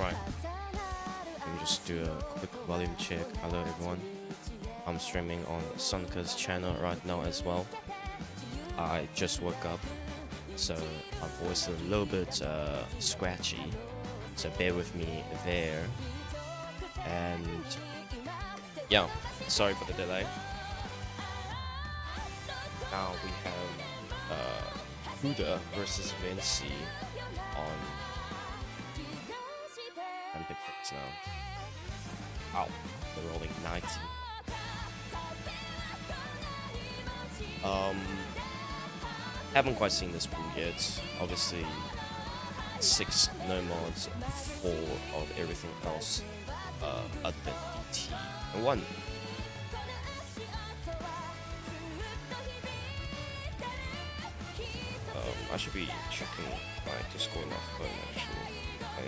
Alright, let me just do a quick volume check. Hello everyone. I'm streaming on Sonka's channel right now as well. I just woke up, so my voice is a little bit scratchy, so bear with me there. And yeah, sorry for the delay. Now we have Kuda versus Vency on Olympic Fix now. Ow, they're rolling 90. Haven't quite seen this pool yet. Obviously, 6 no mods, 4 of everything else other than DT, and 1. I should be checking my Discord on my phone actually. I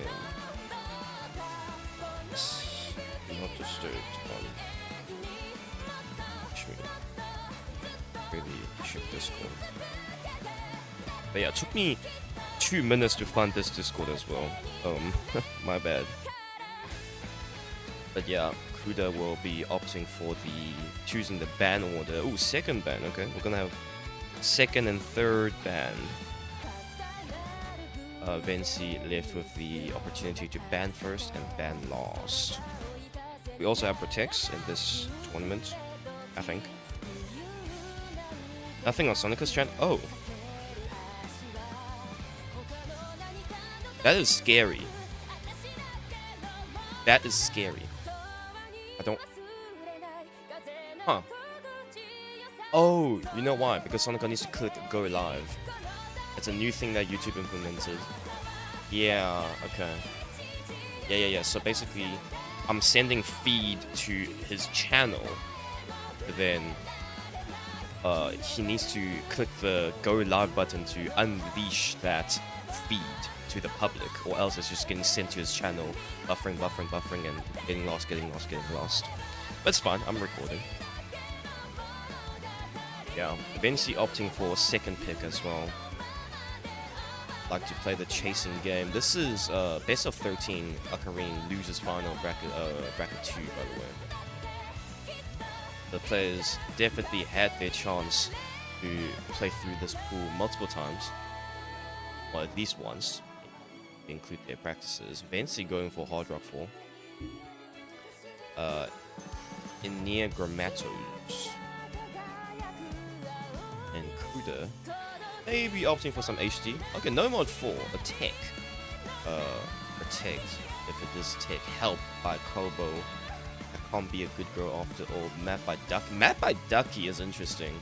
am not disturbed on. Really check Discord. But yeah, it took me 2 minutes to find this Discord as well. My bad. But yeah, Kuda will be opting for choosing the ban order. Oh, second ban. Okay, we're gonna have second and third ban. Vency left with the opportunity to ban first and ban last. We also have protects in this tournament, I think. Nothing on Sonica's channel. Oh, that is scary. That is scary. I don't. Huh. Oh, you know why? Because Sonica needs to click go live. It's a new thing that YouTube implemented. Yeah, okay. Yeah. So basically, I'm sending feed to his channel, but then he needs to click the go live button to unleash that feed to the public, or else it's just getting sent to his channel, buffering, and getting lost. But it's fine, I'm recording. Yeah, Vency opting for second pick as well. Like to play the chasing game. This is best of 13 Ocarina losers final bracket 2, by the way. The players definitely had their chance to play through this pool multiple times, or at least once, include their practices. Vency going for Hard Rock 4. In near Grammatos. And Kuda maybe opting for some HD. Okay, no mod 4, a tech. Protect. If it is tech, help by Kobo. I can't be a good girl after all. Map by Ducky. Map by Ducky is interesting.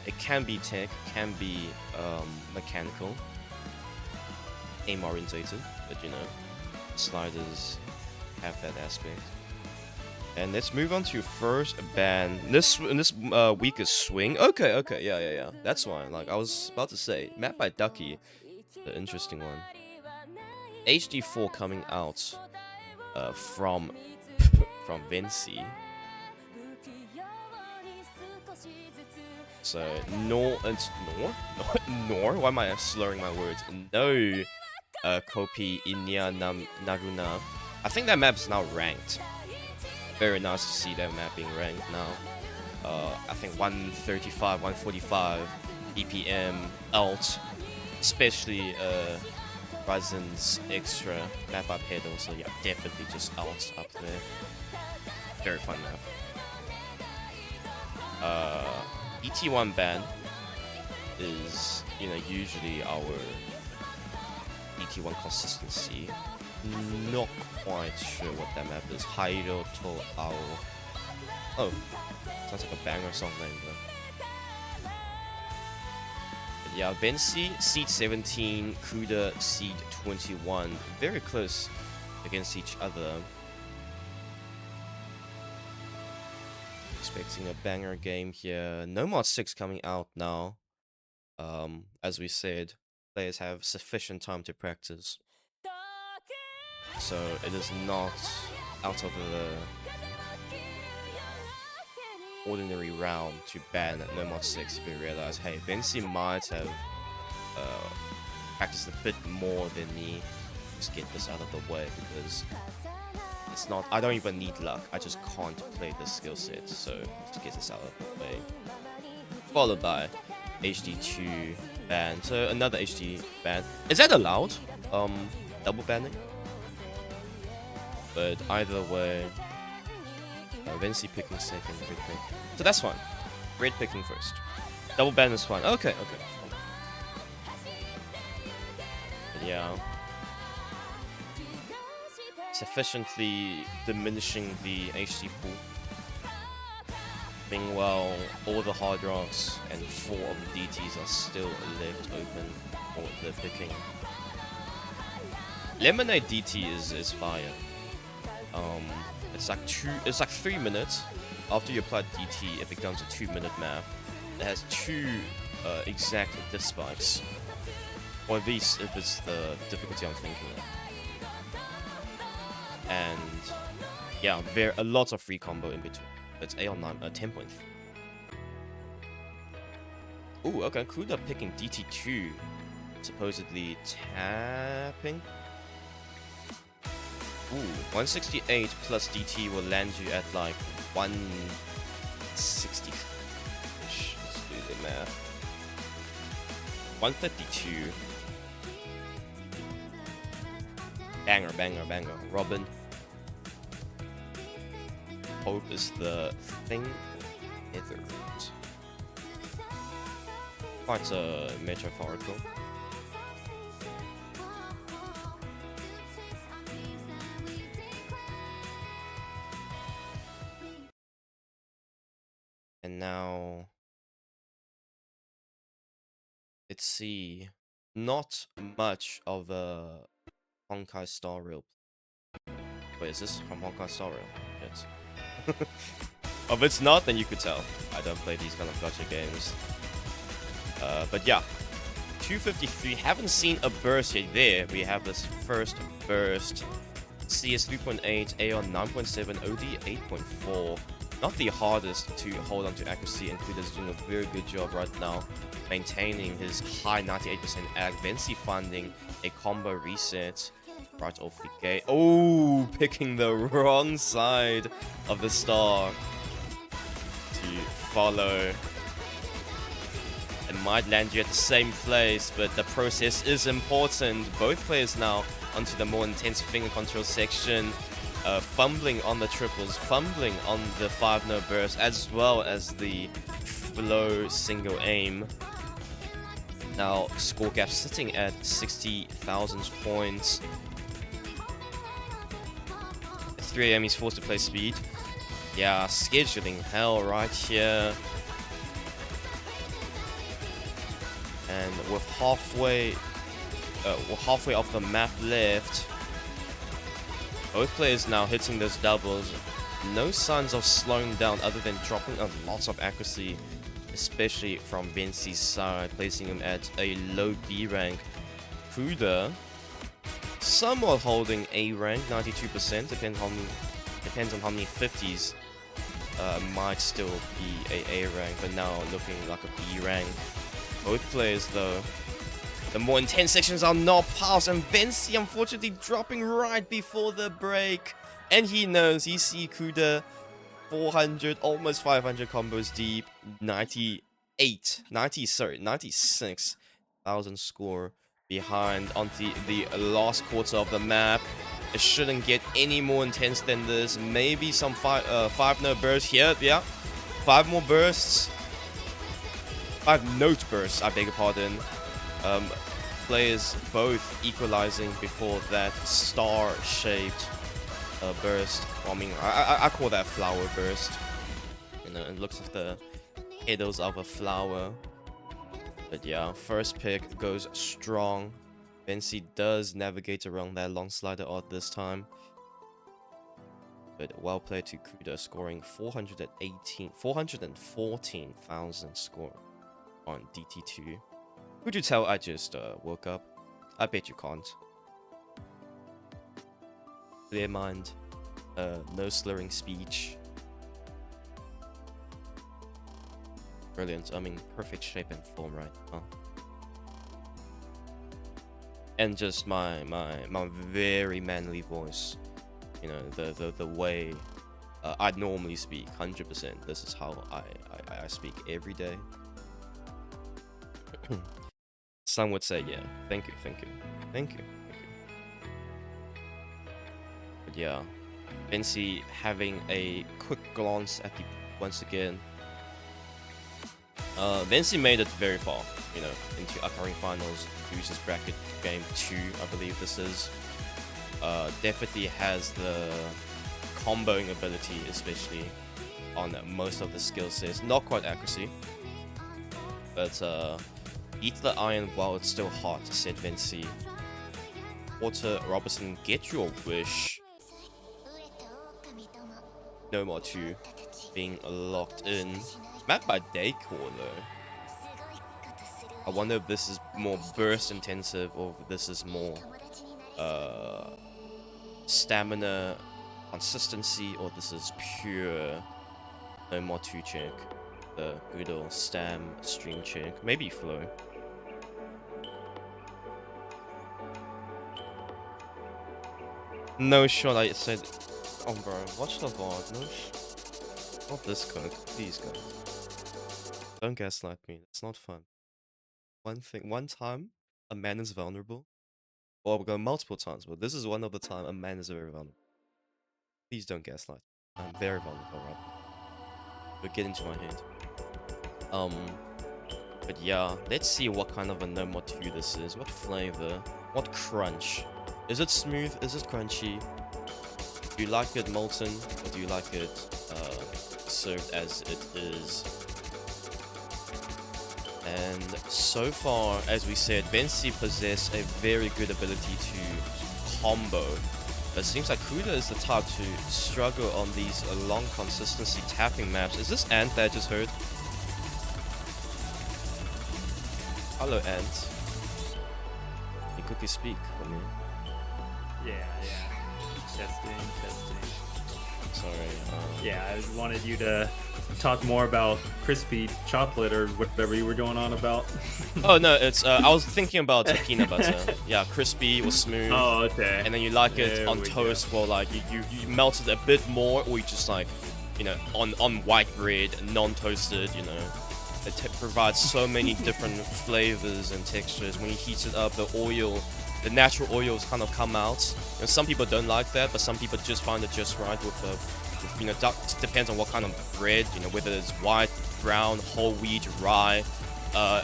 It can be tech, can be mechanical, aim orientated, but you know, sliders have that aspect. And let's move on to first ban. This week is swing. Okay, yeah. That's fine. Like I was about to say, map by Ducky, the interesting one. HD4 coming out from Vency. So Nor. Why am I slurring my words? No, Kopi Inya Naruna. I think that map is now ranked. Very nice to see that map being ranked now. I think 135, 145 BPM alt, especially Ryzen's extra map up pedal. So yeah, definitely just alt up there. Very fun map. ET1 ban is, you know, usually our ET1 consistency. Not quite sure what that map is. Hairo to Ao. Oh, sounds like a banger song name though. But yeah, Vency seed 17, Kuda seed 21. Very close against each other. Expecting a banger game here. No Mod 6 coming out now. As we said, players have sufficient time to practice. So it is not out of the ordinary realm to ban No Mod 6 if you realize, hey, Vency might have practiced a bit more than me just get this out of the way because it's not. I don't even need luck. I just can't play this skill set. So to get this out of the way, followed by HD2 ban. So another HD ban. Is that allowed? Double banning. But either way, Vency picking second, red pick. So that's fine. Red picking first. Double ban is fine. Okay, okay. But yeah. Sufficiently diminishing the HD pool. Meanwhile, all the hard rocks and 4 of the DTs are still left open for the picking. Lemonade DT is fire. It's like 3 minutes. After you apply DT, it becomes a 2-minute map. It has 2 exact diff spikes. Or at least if it's the difficulty I'm thinking of. And yeah, there are lots of free combo in between. It's A on 10.3. Ooh, okay, Kuda picking DT2. Supposedly tapping. Ooh, 168 plus DT will land you at like 160-ish. Let's do the math. 152. Banger, banger, banger. Robin. Hope is the thing. Ethered. Quite metaphorical. And now, let's see, not much of a Honkai Star Rail. Wait, is this from Honkai Star Rail? Yes. If it's not, then you could tell. I don't play these kind of gacha games. But yeah, 253. Haven't seen a burst yet. There we have this first burst. CS 3.8, AR 9.7, OD 8.4. Not the hardest to hold on to accuracy, and Kuda's doing a very good job right now maintaining his high 98% ag. Vency finding a combo reset right off the gate. Oh, picking the wrong side of the star to follow. It might land you at the same place, but the process is important. Both players now onto the more intense finger control section. Fumbling on the triples, fumbling on the 5-no burst, as well as the flow single aim. Now, score gap sitting at 60,000 points. At 3 AM, he's forced to play speed. Yeah, scheduling hell right here. And with halfway off the map left, both players now hitting those doubles. No signs of slowing down other than dropping a lot of accuracy, especially from Vency's side, placing him at a low B rank. Kuda somewhat holding A rank, 92%, depends on how many 50s might still be a rank, but now looking like a B rank. Both players though, the more intense sections are not passed, and Vency unfortunately dropping right before the break. And he knows, he sees Kuda 400, almost 500 combos deep, 96,000 score behind on the last quarter of the map. It shouldn't get any more intense than this. Maybe some 5-no burst here, yeah. 5 more bursts. 5-note bursts, I beg your pardon. Players both equalizing before that star-shaped burst. Well, I mean, I call that flower burst. You know, it looks like the petals of a flower. But yeah, first pick goes strong. Vency does navigate around that long slider art this time. But well played to Kuda, scoring 414,000 score on DT2. Could you tell I just woke up? I bet you can't. Clear mind, no slurring speech. Brilliant. I mean, perfect shape and form right now. and just my very manly voice, you know, the way I normally speak. 100%. This is how I speak every day. Some would say, yeah. Thank you. But yeah, Vency having a quick glance at the once again. Vency made it very far, you know, into upcoming finals. Uses bracket game 2, I believe this is. Definitely has the comboing ability, especially on most of the skill sets. Not quite accuracy, but eat the iron while it's still hot, said Vency. Water Robertson, get your wish. No more 2 being locked in. Map by Daycore though. I wonder if this is more burst intensive or if this is more stamina consistency, or this is pure no more 2 check. The good old stam stream check. Maybe flow. No shot, I said. Oh bro, watch the VOD. No not this code, please guys. Don't gaslight me, it's not fun. One time a man is vulnerable. Or we'll go multiple times, but this is one of the time a man is very vulnerable. Please don't gaslight. I'm very vulnerable right now. But get into my head. But yeah, let's see what kind of a no more 2 this is. What flavor? What crunch? Is it smooth? Is it crunchy? Do you like it molten, or do you like it served as it is? And so far, as we said, Vency possess a very good ability to combo. But it seems like Kuda is the type to struggle on these long consistency tapping maps. Is this Ant that I just heard? Hello, Ant. Can you quickly speak for me? Yeah. Testing. Sorry. Yeah, I wanted you to talk more about crispy chocolate or whatever you were going on about. Oh no, it's I was thinking about peanut butter. Yeah, crispy or smooth. Oh, okay. And then you like it on toast, well, like you melt it a bit more, or you just like, you know, on white bread, non-toasted. You know, it provides so many different flavors and textures. When you heat it up, the oil, the natural oils kind of come out. You know, some people don't like that, but some people just find it just right with the, you know, depends on what kind of bread, you know, whether it's white, brown, whole wheat, rye.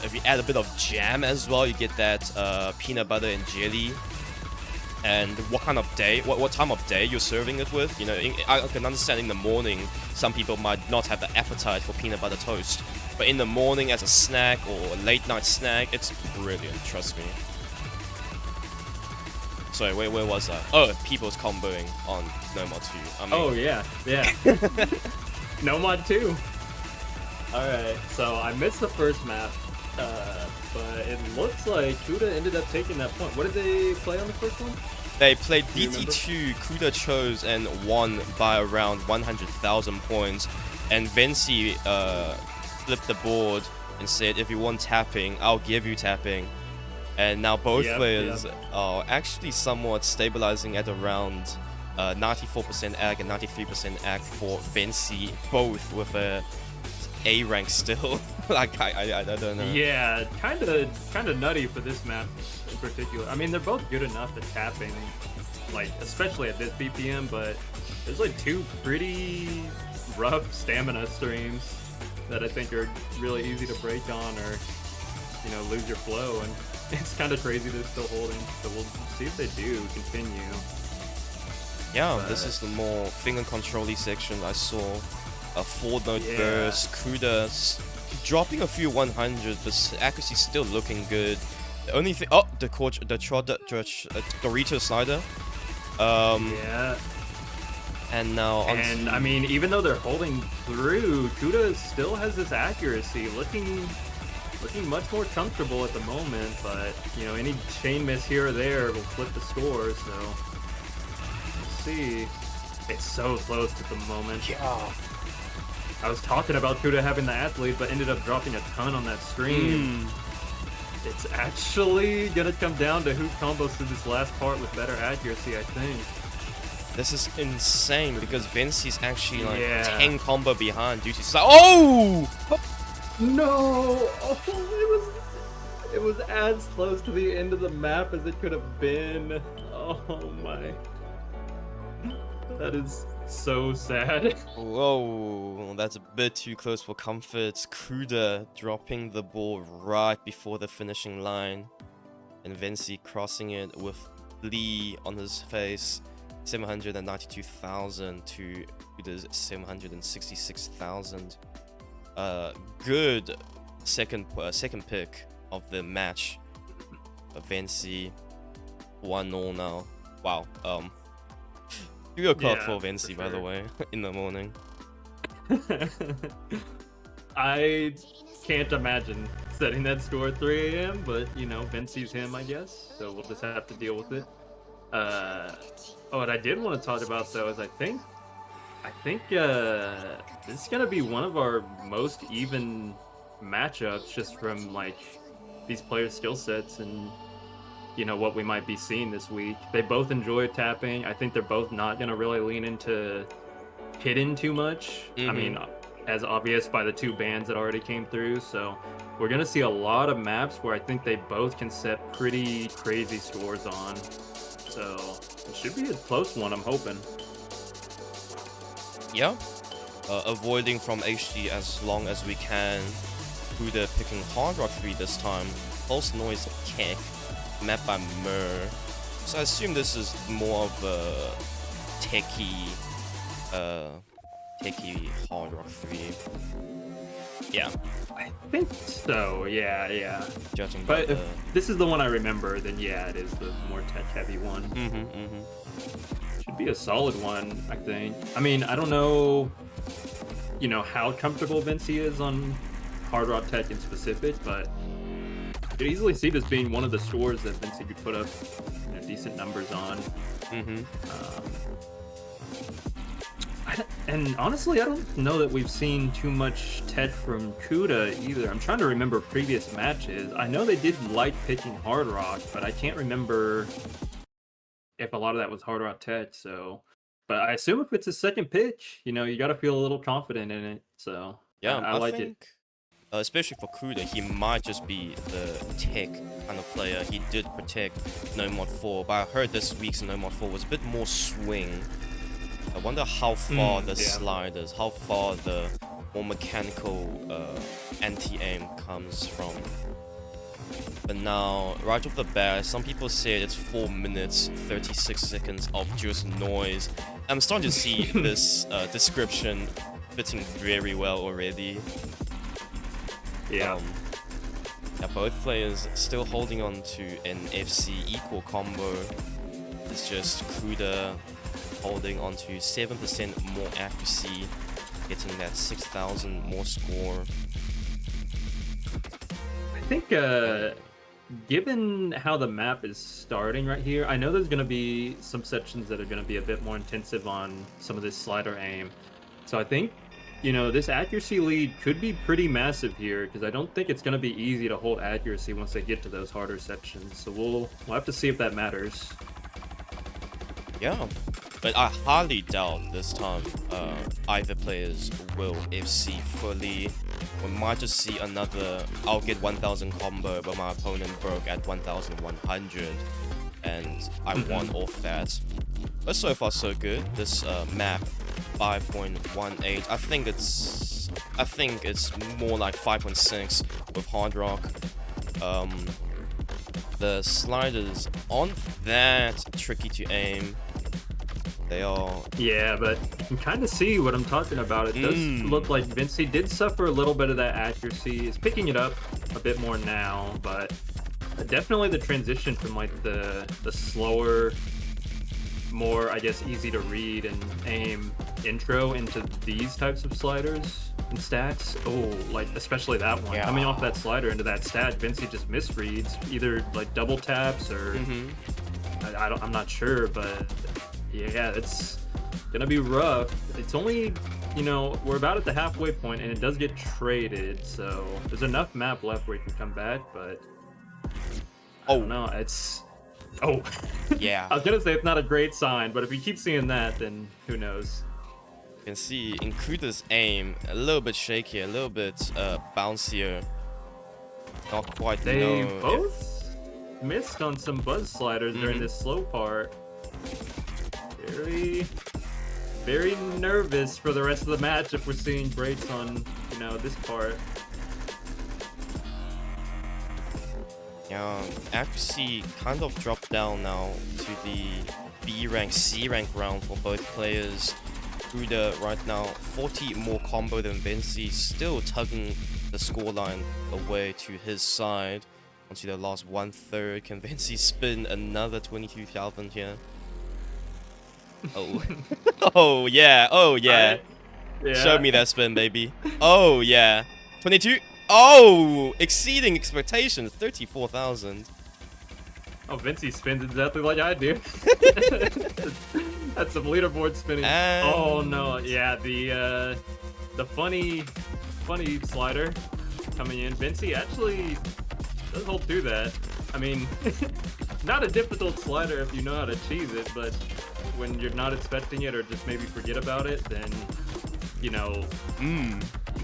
If you add a bit of jam as well, you get that peanut butter and jelly. And what kind of day, what time of day you're serving it with. You know, I can understand in the morning, some people might not have the appetite for peanut butter toast. But in the morning as a snack or a late night snack, it's brilliant, trust me. Sorry, where was I? Oh, people's comboing on No Mod 2. I mean... Oh, yeah. No Mod 2. Alright, so I missed the first map, but it looks like Kuda ended up taking that point. What did they play on the first one? They played BT2, Kuda chose and won by around 100,000 points. And Vency flipped the board and said, if you want tapping, I'll give you tapping. And now both players are actually somewhat stabilizing at around 94% ag and 93% ag for Vency, both with a rank still. Like I don't know. Yeah, kind of nutty for this map in particular. I mean, they're both good enough at tapping, like especially at this BPM, but there's like 2 pretty rough stamina streams that I think are really easy to break on, or you know, lose your flow, and it's kind of crazy they're still holding. So we'll see if they do continue. Yeah, but this is the more finger control-y section. I saw a 4-note burst, Kuda dropping a few 100s, but accuracy still looking good. The only thing, the Dorito slider. Yeah. And now, and I mean, even though they're holding through, Kuda still has this accuracy, looking much more comfortable at the moment. But you know, any chain miss here or there will flip the score. So we'll see. It's so close at the moment. Yeah. I was talking about Kuda having the athlete, but ended up dropping a ton on that stream. It's actually gonna come down to who combos through this last part with better accuracy, I think. This is insane because Vency's actually like Yeah. 10 combo behind due to oh! No! Oh, it was as close to the end of the map as it could have been. Oh my. That is so sad. Whoa, that's a bit too close for comfort. Kuda dropping the ball right before the finishing line. And Vency crossing it with Lee on his face. 792,000 to Kuda's 766,000. Good second pick of the match. Vency 1-0 now. Wow. You go clock for Vency, by the way, in the morning. I can't imagine setting that score at 3 a.m., but you know, Vency's him, I guess. So we'll just have to deal with it. What I did want to talk about though is I think this is gonna be one of our most even matchups, just from like these players' skill sets and you know what we might be seeing this week. They both enjoy tapping. I think they're both not gonna really lean into hidden too much. I mean, as obvious by the two bans that already came through. So we're gonna see a lot of maps where I think they both can set pretty crazy scores on. So it should be a close one, I'm hoping. Yeah. Avoiding from HD as long as we can. Kuda picking Hard Rock 3 this time. Pulse Noise Kick. Map by Mur. So I assume this is more of a techie Hard Rock 3. Yeah. I think so, yeah. Judging but by if this is the one I remember, then yeah, it is the more tech-heavy one. Should be a solid one, I think. I mean, I don't know, you know, how comfortable Vency is on Hard Rock Tech in specific, but I could easily see this being one of the scores that Vency could put up, you know, decent numbers on. And honestly, I don't know that we've seen too much Tet from Kuda either. I'm trying to remember previous matches. I know they did like picking Hard Rock, but I can't remember if a lot of that was Hard Rock Tet. So, but I assume if it's a second pick, you know, you got to feel a little confident in it. So yeah, I like think, it. Especially for Kuda, he might just be the tech kind of player. He did protect No Mod 4, but I heard this week's No Mod 4 was a bit more swing. I wonder how far the sliders, how far the more mechanical anti-aim comes from. But now, right off the bat, some people say it's 4 minutes, 36 seconds of just noise. I'm starting to see this description fitting very well already. Yeah. Both players still holding on to an FC equal combo. It's just Kuda holding on to 7% more accuracy, getting that 6,000 more score. I think, given how the map is starting right here, I know there's going to be some sections that are going to be a bit more intensive on some of this slider aim. So I think, you know, this accuracy lead could be pretty massive here, because I don't think it's going to be easy to hold accuracy once they get to those harder sections. So we'll have to see if that matters. Yeah. But I highly doubt this time either players will FC fully. We might just see another I'll get 1,000 combo, but my opponent broke at 1,100 and I won off that. But so far so good. This map 5.18. I think it's more like 5.6 with Hard Rock. The sliders aren't that tricky to aim. They are. Yeah, but you can kind of see what I'm talking about. It does look like Vency did suffer a little bit of that accuracy. He's picking it up a bit more now, but definitely the transition from like the slower, more, I guess, easy to read and aim intro into these types of sliders and stats. Oh, like especially that one. Yeah. Coming off that slider into that stat, Vency just misreads, either like double taps or I'm not sure, but yeah, it's gonna be rough. It's only, you know, we're about at the halfway point and it does get traded, so there's enough map left where you can come back, but I don't know. It's oh Yeah. I was gonna say it's not a great sign, but if you keep seeing that, then who knows? You can see in Kuda's aim, a little bit shaky, a little bit bouncier. Not quite They know both missed on some buzz sliders during this slow part. Very, very nervous for the rest of the match if we're seeing breaks on, you know, this part. Yeah, accuracy kind of dropped down now to the B rank, C rank round for both players. Kuda right now 40 more combo than Vency, still tugging the scoreline away to his side. Onto the last 1/3, can Vency spin another 22,000 here? Oh, oh yeah, oh yeah. Yeah. Show me that spin, baby. Oh yeah, 22. Oh, exceeding expectations, 34,000. Oh, Vency spins exactly like I do. That's some leaderboard spinning. And Oh no, yeah, the funny slider coming in. Vency actually does hold through that. I mean, not a difficult slider if you know how to cheese it, but when you're not expecting it or just maybe forget about it, then you know,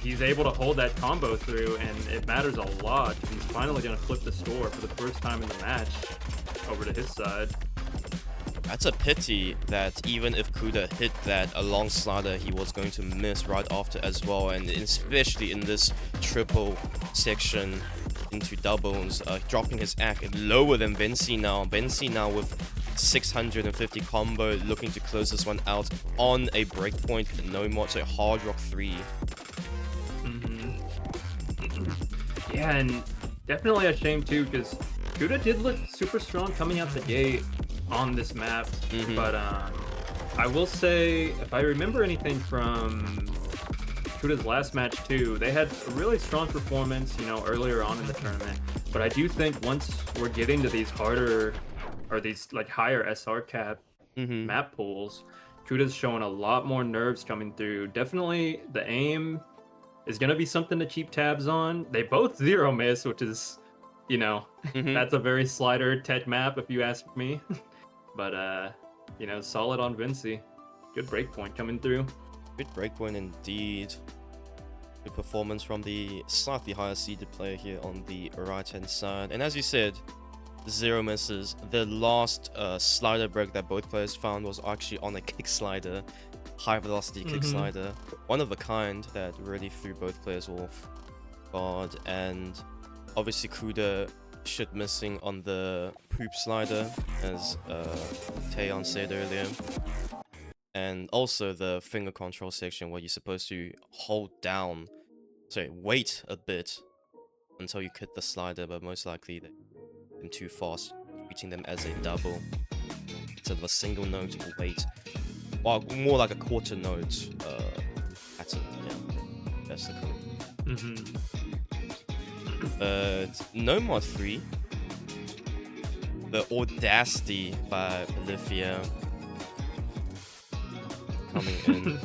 he's able to hold that combo through, and it matters a lot. He's finally gonna flip the score for the first time in the match over to his side. that's a pity that even if Kuda hit that a long slider, he was going to miss right after as well, and especially in this triple section into doubles, dropping his act lower than Vency now. Vency now with 650 combo, looking to close this one out on a breakpoint. No more, so hard rock 3. Yeah, and definitely a shame too, because Kuda did look super strong coming out the gate on this map, but I will say, if I remember anything from Kuda's last match too, they had a really strong performance, you know, earlier on in the tournament. But I do think once we're getting to these harder, or these like higher SR cap map pools, Kuda's showing a lot more nerves coming through. Definitely the aim is going to be something to keep tabs on. They both 0 miss, which is, you know, that's a very slider tech map if you ask me. But, you know, solid on Vency. Good breakpoint coming through. Good breakpoint indeed. Good performance from the slightly higher seeded player here on the right hand side. And as you said, 0 misses. The last slider break that both players found was actually on a kick slider. High velocity kick slider. One of a kind that really threw both players off guard. And obviously Kuda shit missing on the poop slider, as Taeyeon said earlier. And also the finger control section where you're supposed to wait a bit until you hit the slider, but most likely they're too fast, treating them as a double instead of a single note or wait. Well, more like a quarter note pattern, yeah. That's the code. No mod 3. The Audacity by Olivia coming in.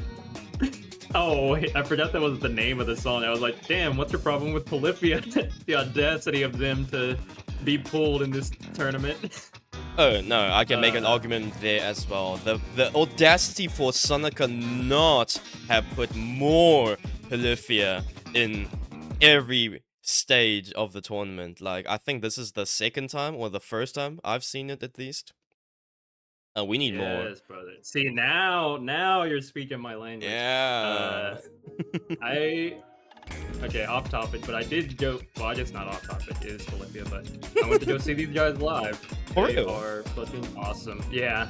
Oh, wait, I forgot that was the name of the song. I was like, damn, what's your problem with Polyphia? The audacity of them to be pulled in this tournament. Oh, no, I can make an argument there as well. The audacity for Sonica not have put more Polyphia in every stage of the tournament. Like, I think this is the second time, or the first time I've seen it at least. We need more. Yes, brother. See, now you're speaking my language. Yeah. Okay, off topic, but I did go. Well, I guess not off topic. It is Polyphia, but I went to go see these guys live. For They real? are fucking awesome. Yeah.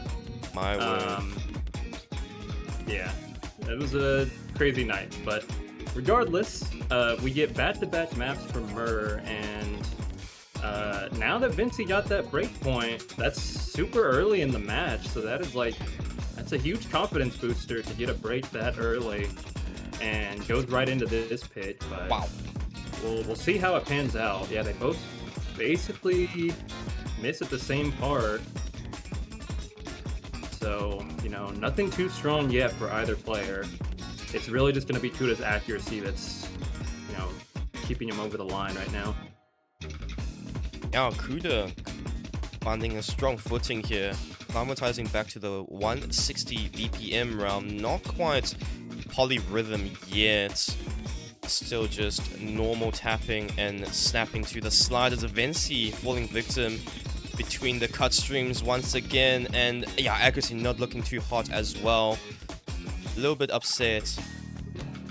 My word. Yeah. It was a crazy night, but regardless, we get back-to-back maps from Murr, and now that Vency got that breakpoint, that's super early in the match, so that's a huge confidence booster to get a break that early, and goes right into this pitch. But Wow. we'll see how it pans out. Yeah, they both basically miss at the same part, so you know, nothing too strong yet for either player. It's really just going to be Kuda's accuracy that's, you know, keeping him over the line right now. Yeah, Kuda finding a strong footing here, climatizing back to the 160 BPM realm. Not quite polyrhythm yet. Still just normal tapping and snapping to the sliders of Vency, falling victim between the cut streams once again, and yeah, accuracy not looking too hot as well. A little bit upset.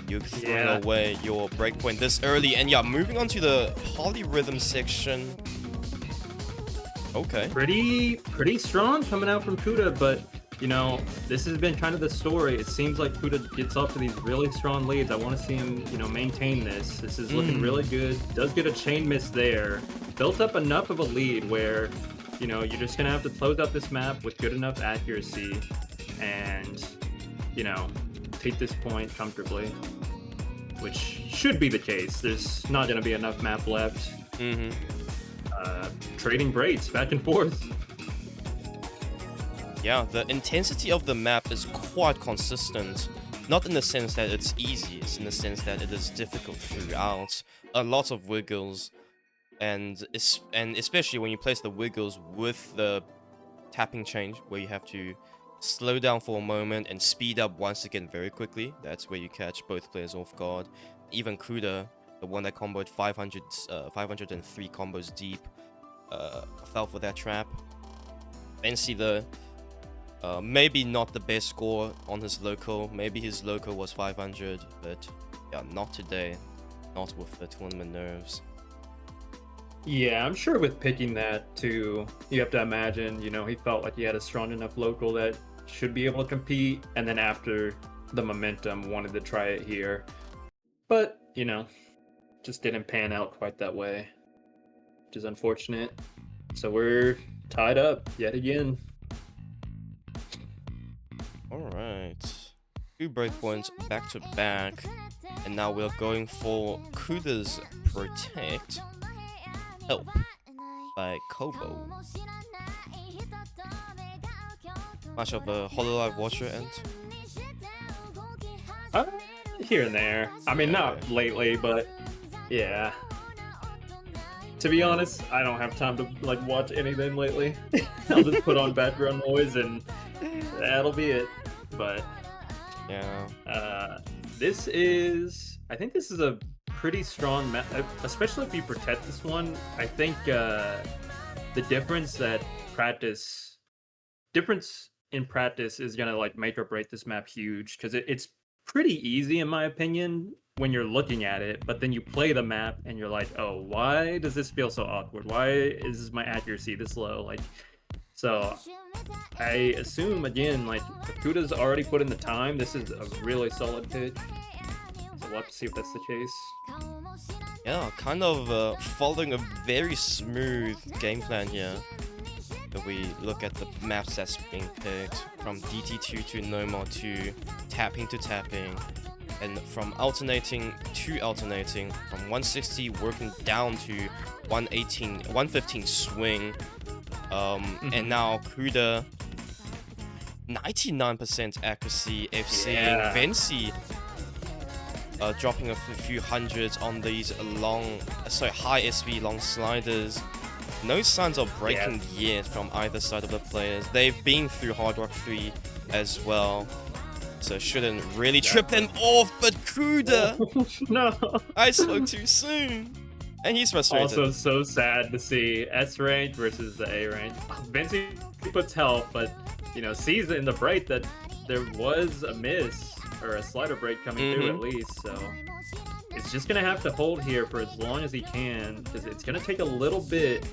You're throwing away your breakpoint this early, and yeah, moving on to the polyrhythm section. Okay. Pretty strong coming out from Kuda, but you know, this has been kind of the story. It seems like Kuda gets off to these really strong leads. I want to see him, you know, maintain this. This is looking really good. Does get a chain miss there. Built up enough of a lead where, you know, you're just going to have to close out this map with good enough accuracy and, you know, take this point comfortably, which should be the case. There's not going to be enough map left. Trading braids back and forth. Yeah, the intensity of the map is quite consistent. Not in the sense that it's easy, it's in the sense that it is difficult throughout. A lot of wiggles, and especially when you place the wiggles with the tapping change, where you have to slow down for a moment and speed up once again very quickly. That's where you catch both players off guard. Even Kuda, the one that comboed 503 combos deep, fell for that trap. Vency, the maybe not the best score on his local. Maybe his local was 500, but yeah, not today. Not with the tournament nerves. Yeah, I'm sure with picking that too, you have to imagine, you know, he felt like he had a strong enough local that should be able to compete, and then after the momentum, wanted to try it here. But, you know, just didn't pan out quite that way, which is unfortunate. So we're tied up yet again. Alright. 2 breakpoints back to back. And now we're going for Kuda's Protect. Help by Kobo. Much of a Hololive Watcher end? Here and there. I mean, not lately, but yeah. To be honest, I don't have time to like watch anything lately. I'll just put on background noise and that'll be it. But yeah, I think this is a pretty strong map, especially if you protect this one. I think the difference in practice is gonna like make or break this map huge, because it's pretty easy in my opinion when you're looking at it, but then you play the map and you're like, oh, why does this feel so awkward? Why is my accuracy this low? Like, so I assume again, like if Kuda's already put in the time, this is a really solid pick. So we'll have to see if that's the case. Yeah, kind of following a very smooth game plan here. If we look at the maps that's being picked, from DT2 to No More to tapping, and from alternating to alternating, from 160 working down to 115 swing. And now Kuda, 99% accuracy, FCing Vency, dropping a few hundreds on these high SV long sliders. No signs of breaking yet from either side of the players. They've been through Hard Rock 3 as well, so shouldn't really trip them off. But Kuda, no, I spoke too soon. And he's frustrated. Also, so sad to see S rank versus the A rank. Vency puts help, but you know, sees in the break that there was a miss or a slider break coming through at least. So it's just gonna have to hold here for as long as he can, because it's gonna take a little bit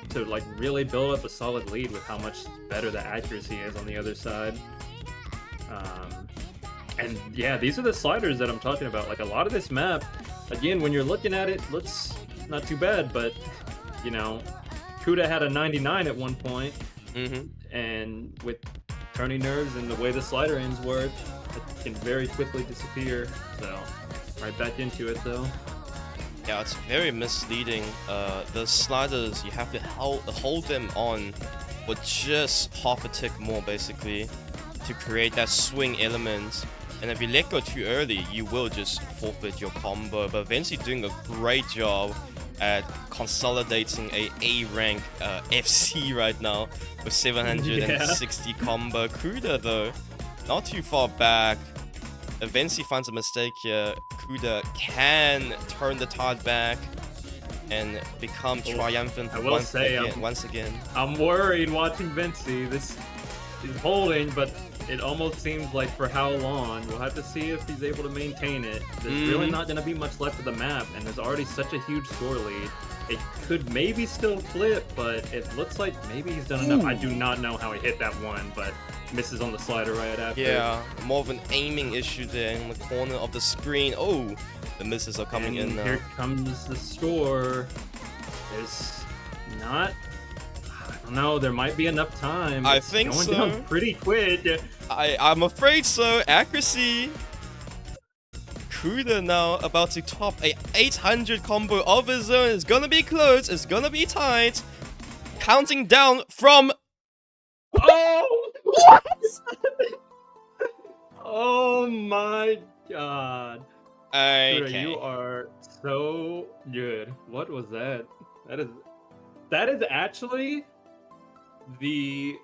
to like really build up a solid lead with how much better the accuracy is on the other side. And yeah, these are the sliders that I'm talking about. Like a lot of this map, again, when you're looking at it, looks not too bad, but you know, Kuda had a 99 at one point, and with turning nerves and the way the slider ends work, it can very quickly disappear. So right back into it though. Yeah, it's very misleading. The sliders, you have to hold them on for just half a tick more basically to create that swing element. And if you let go too early, you will just forfeit your combo. But Vency doing a great job at consolidating a A-rank FC right now with 760 combo. Kuda though, not too far back. Vency finds a mistake here. Kuda can turn the tide back and become triumphant once again. I'm worried watching Vency. This is holding, but it almost seems like for how long. We'll have to see if he's able to maintain it. There's really not going to be much left of the map, and there's already such a huge score lead. It could maybe still flip, but it looks like maybe he's done enough. I do not know how he hit that one, but misses on the slider right after. Yeah, more of an aiming issue there in the corner of the screen. Oh, the misses are coming in now. Here comes the score. There's not... I don't know, there might be enough time. I think going so. Down pretty quick. I'm afraid so. Accuracy. Kuda now about to top a 800 combo of his own. It's gonna be close. It's gonna be tight. Counting down from... Oh! What? Oh my god. Okay. Kuda, you are so good. What was that? That is actually the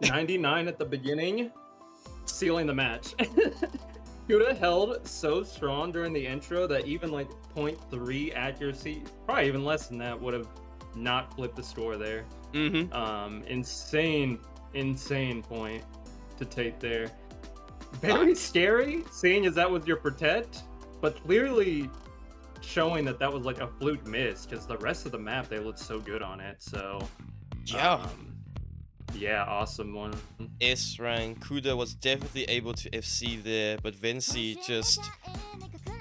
99 at the beginning, sealing the match. Kuda held so strong during the intro that even like 0.3 accuracy, probably even less than that, would have not flipped the score there. Insane point to take there. Very scary, seeing as that was your protect, but clearly showing that was like a fluke miss, because the rest of the map, they looked so good on it. So yeah. Yeah, awesome one. S rank. Kuda was definitely able to FC there, but Vency just...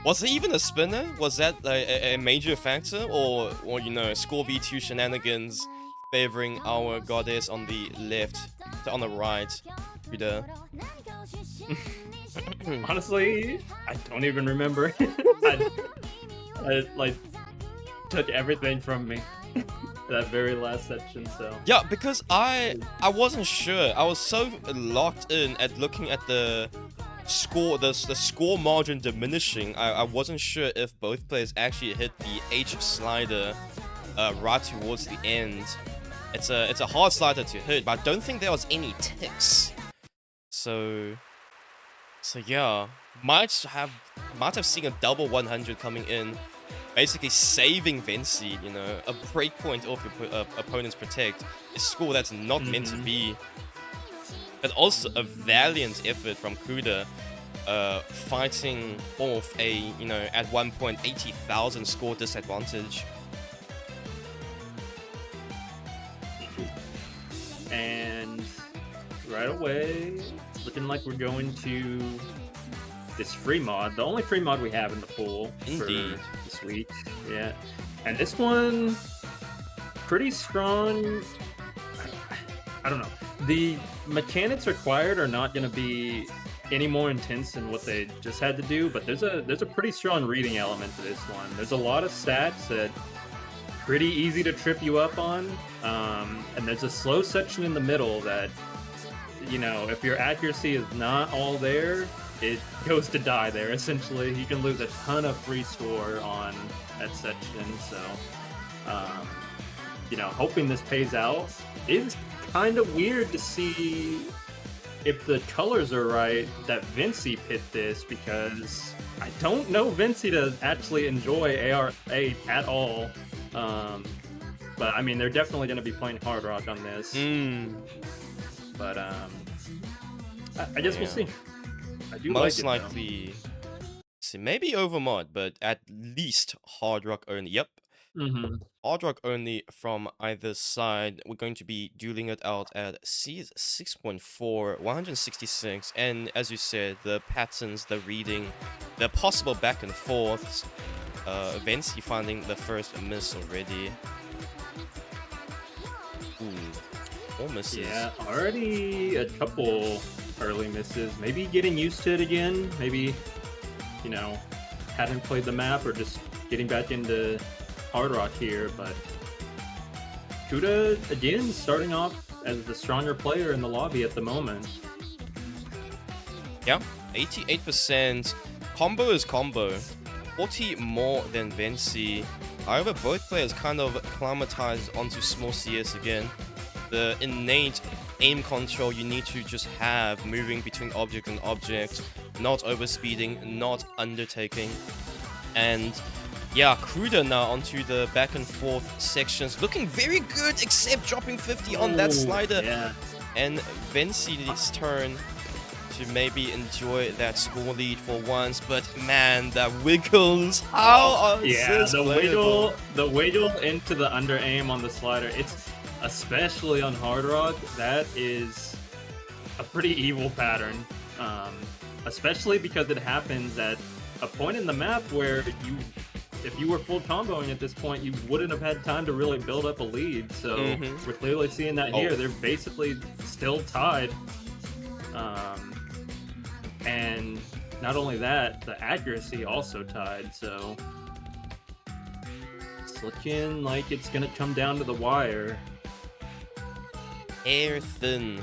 Was it even a spinner? Was that a major factor? Or you know, score V2 shenanigans favoring our goddess on the left, on the right, Kuda? Honestly, I don't even remember. I like took everything from me. That very last section, so yeah, because I wasn't sure. I was so locked in at looking at the score, the score margin diminishing. I wasn't sure if both players actually hit the H slider right towards the end. It's a hard slider to hit, but I don't think there was any ticks. So yeah, might have seen a double 100 coming in. Basically saving Vency, you know, a breakpoint off your opponent's protect, a score that's not meant to be. But also a valiant effort from Kuda, fighting off a, you know, at one point 80,000 score disadvantage. And right away, it's looking like we're going to this free mod, the only free mod we have in the pool for this week. Yeah, and this one pretty strong. I don't know, the mechanics required are not going to be any more intense than what they just had to do, but there's a pretty strong reading element to this one. There's a lot of stats that pretty easy to trip you up on, and there's a slow section in the middle that, you know, if your accuracy is not all there, it goes to die there, essentially. You can lose a ton of free score on that section, so, you know, hoping this pays out. It's kind of weird to see if the colors are right that Vency picked this, because I don't know Vency to actually enjoy AR8 at all. But, I mean, they're definitely going to be playing Hard Rock on this. But, I guess we'll see. I do most like it, likely, see, maybe Overmod, but at least Hard Rock only. Yep. Hard Rock only from either side. We're going to be dueling it out at C6.4, 166, and as you said, the patterns, the reading, the possible back and forths. Vency finding the first miss already. Ooh, all misses. Yeah, already a couple early misses. Maybe getting used to it again. Maybe, you know, hadn't played the map, or just getting back into Hard Rock here. But Kuda, again, starting off as the stronger player in the lobby at the moment. Yeah, 88%. Combo is combo. 40 more than Vency. However, both players kind of acclimatized onto small CS again. The innate aim control you need to just have, moving between object and object, not overspeeding, not undertaking. And yeah, Kuda now onto the back and forth sections, looking very good, except dropping 50 on that slider. Yeah. And Vency's turn to maybe enjoy that score lead for once, but man, that wiggles. How is this playable? The wiggle into the under aim on the slider. It's especially on Hard Rock. That is a pretty evil pattern, especially because it happens at a point in the map where if you were full comboing at this point, you wouldn't have had time to really build up a lead. So we're clearly seeing that here. They're basically still tied. And not only that, the accuracy also tied, so it's looking like it's gonna come down to the wire. Air thin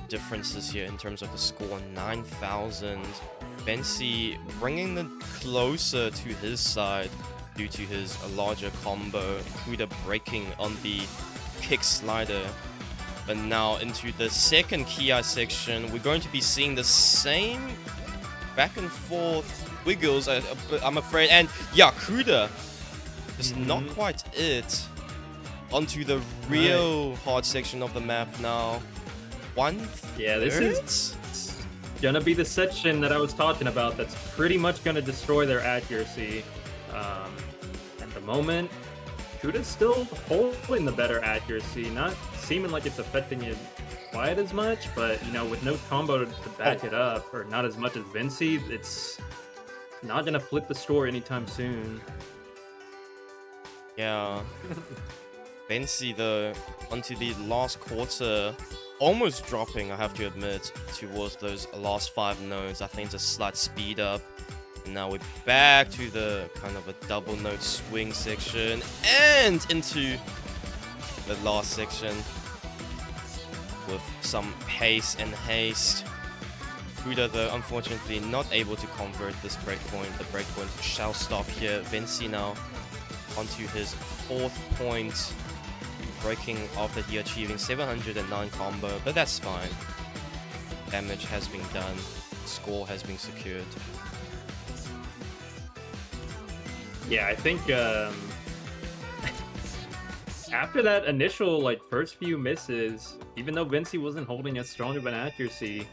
differences here in terms of the score. 9,000. Vency bringing them closer to his side due to his larger combo. Kuda breaking on the kick slider. But now into the second Ki section, we're going to be seeing the same back and forth wiggles, I'm afraid. And yeah, Kuda is not quite it. Onto the real hard section of the map now. Yeah, this is gonna be the section that I was talking about that's pretty much gonna destroy their accuracy. At the moment, Kuda's still holding the better accuracy, not seeming like it's affecting it quite as much, but you know, with no combo to back it up, or not as much as Vency, it's not gonna flip the score anytime soon. Yeah. Vency though, onto the last quarter, almost dropping, I have to admit, towards those last 5 nodes. I think it's a slight speed up. And now we're back to the kind of a double note swing section and into the last section with some pace and haste. Kuda though, unfortunately not able to convert this breakpoint. The breakpoint shall stop here. Vency now onto his 4th point, breaking after he achieving 709 combo, but that's fine. Damage has been done, score has been secured. Yeah, I think after that initial first few misses, even though Vency wasn't holding as strong of an accuracy,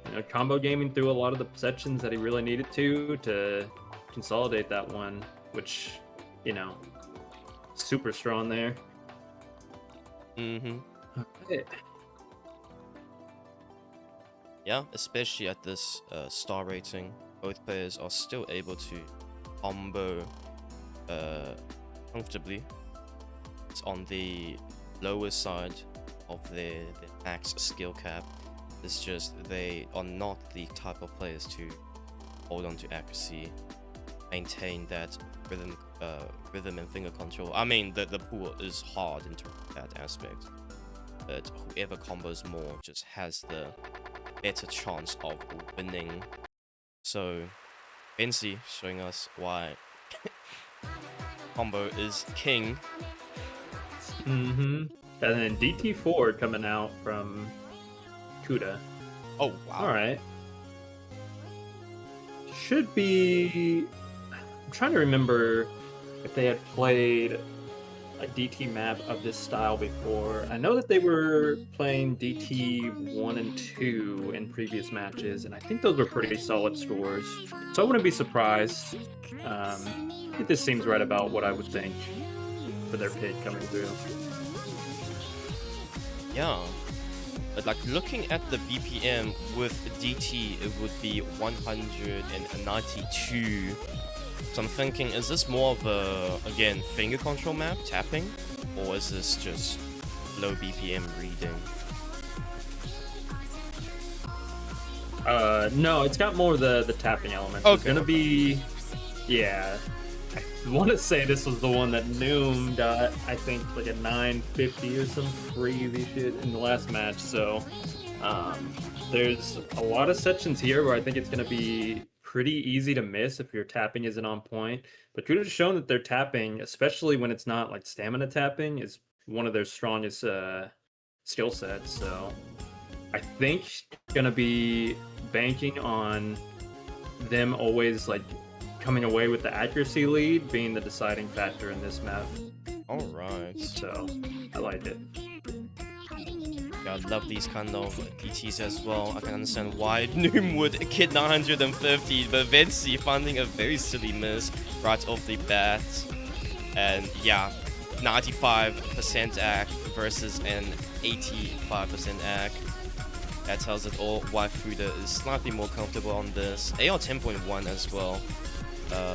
you know, combo gaming through a lot of the sections that he really needed to consolidate that one, which, you know, super strong there. Okay. Yeah, especially at this star rating, both players are still able to combo comfortably. It's on the lower side of their max skill cap. It's just they are not the type of players to hold on to accuracy, maintain that rhythm and finger control. I mean, the pool is hard in terms of that aspect, but whoever combos more just has the better chance of winning. So Vency showing us why combo is king. And then DT4 coming out from Kuda. Oh wow. Alright. Should be... I'm trying to remember if they had played a DT map of this style before. I know that they were playing DT 1 and 2 in previous matches, and I think those were pretty solid scores. So I wouldn't be surprised. This seems right about what I would think for their pick coming through. Yeah. But looking at the BPM with DT, it would be 192. So I'm thinking, is this more of a, again, finger control map, tapping? Or is this just low BPM reading? No, it's got more of the tapping element. Okay. It's gonna be... Yeah. I want to say this was the one that Noom got, I think, like a 950 or some crazy shit in the last match. So there's a lot of sections here where I think it's going to be pretty easy to miss if your tapping isn't on point. But Kuda's shown that their tapping, especially when it's not like stamina tapping, is one of their strongest skill sets. So I think gonna be banking on them always like coming away with the accuracy lead being the deciding factor in this map. All right. So I like it. Yeah, I love these kind of DTs as well. I can understand why Noom would get 950, but Vency finding a very silly miss right off the bat. And yeah, 95% ACK versus an 85% ACK. That tells it all why Kuda is slightly more comfortable on this. AR 10.1 as well.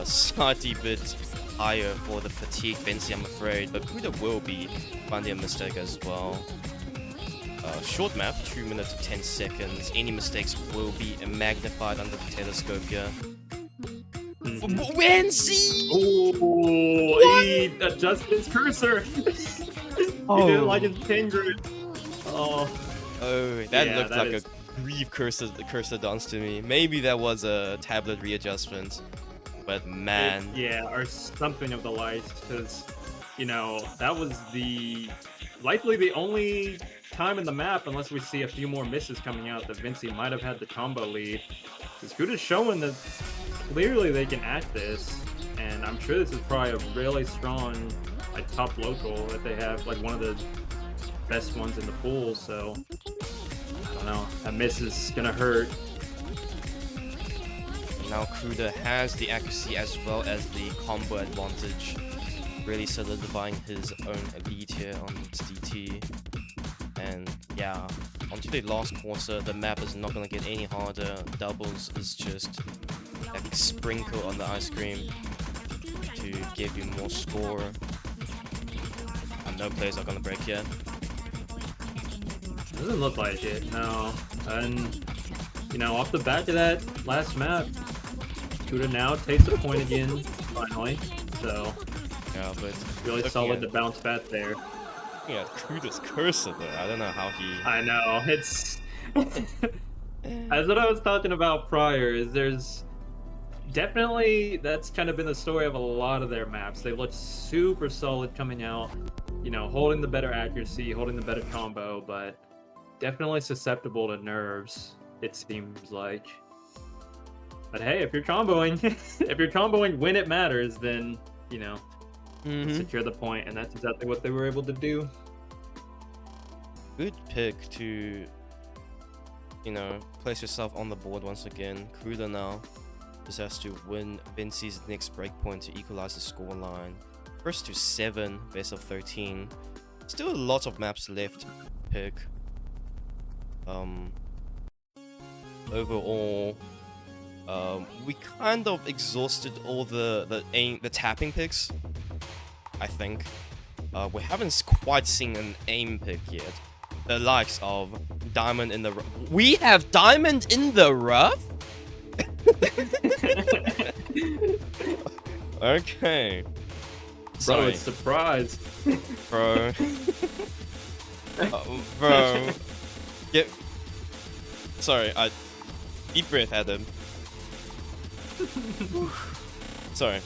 Slightly bit higher for the fatigue Vency, I'm afraid, but Kuda will be finding a mistake as well. Short map, 2 minutes 10 seconds. Any mistakes will be magnified under the telescope here. Vency! Oh, he adjusted his cursor. He didn't like his pin grid. Oh, that yeah, looked that like is... a brief cursor dance to me. Maybe that was a tablet readjustment, but man. Yeah, or something of the like, because, you know, that was likely the only time in the map, unless we see a few more misses coming out, that Vency might have had the combo lead. Because Kuda's showing that clearly they can act this, and I'm sure this is probably a really strong like top local that they have, like one of the best ones in the pool. So I don't know, that miss is gonna hurt. Now Kuda has the accuracy as well as the combo advantage, really solidifying his own lead here on DT. And yeah, onto the last quarter, the map is not gonna get any harder. Doubles is just like a sprinkle on the ice cream to give you more score. And no players are gonna break yet. Doesn't look like it, no. And you know, off the back of that last map, Kuda now takes a point again, finally. So yeah, but really solid to bounce back there. Yeah, Kuda's cursor though. I don't know how he. I know, it's as what I was talking about prior, is there's definitely, that's kind of been the story of a lot of their maps. They look super solid coming out, you know, holding the better accuracy, holding the better combo, but definitely susceptible to nerves, it seems like. But hey, if you're comboing if you're comboing when it matters, then you know, secure the point, and that's exactly what they were able to do. Good pick to, you know, place yourself on the board once again. Kuda now just has to win Vency's next breakpoint to equalize the scoreline. First to 7, best of 13. Still a lot of maps left to pick. Overall, we kind of exhausted all the tapping picks, I think. We haven't quite seen an aim pick yet. The likes of Diamond in the Rough. We have Diamond in the Rough? Okay. Bro, it's surprise. Bro. Bro. Get. Sorry, deep breath, Adam. Sorry.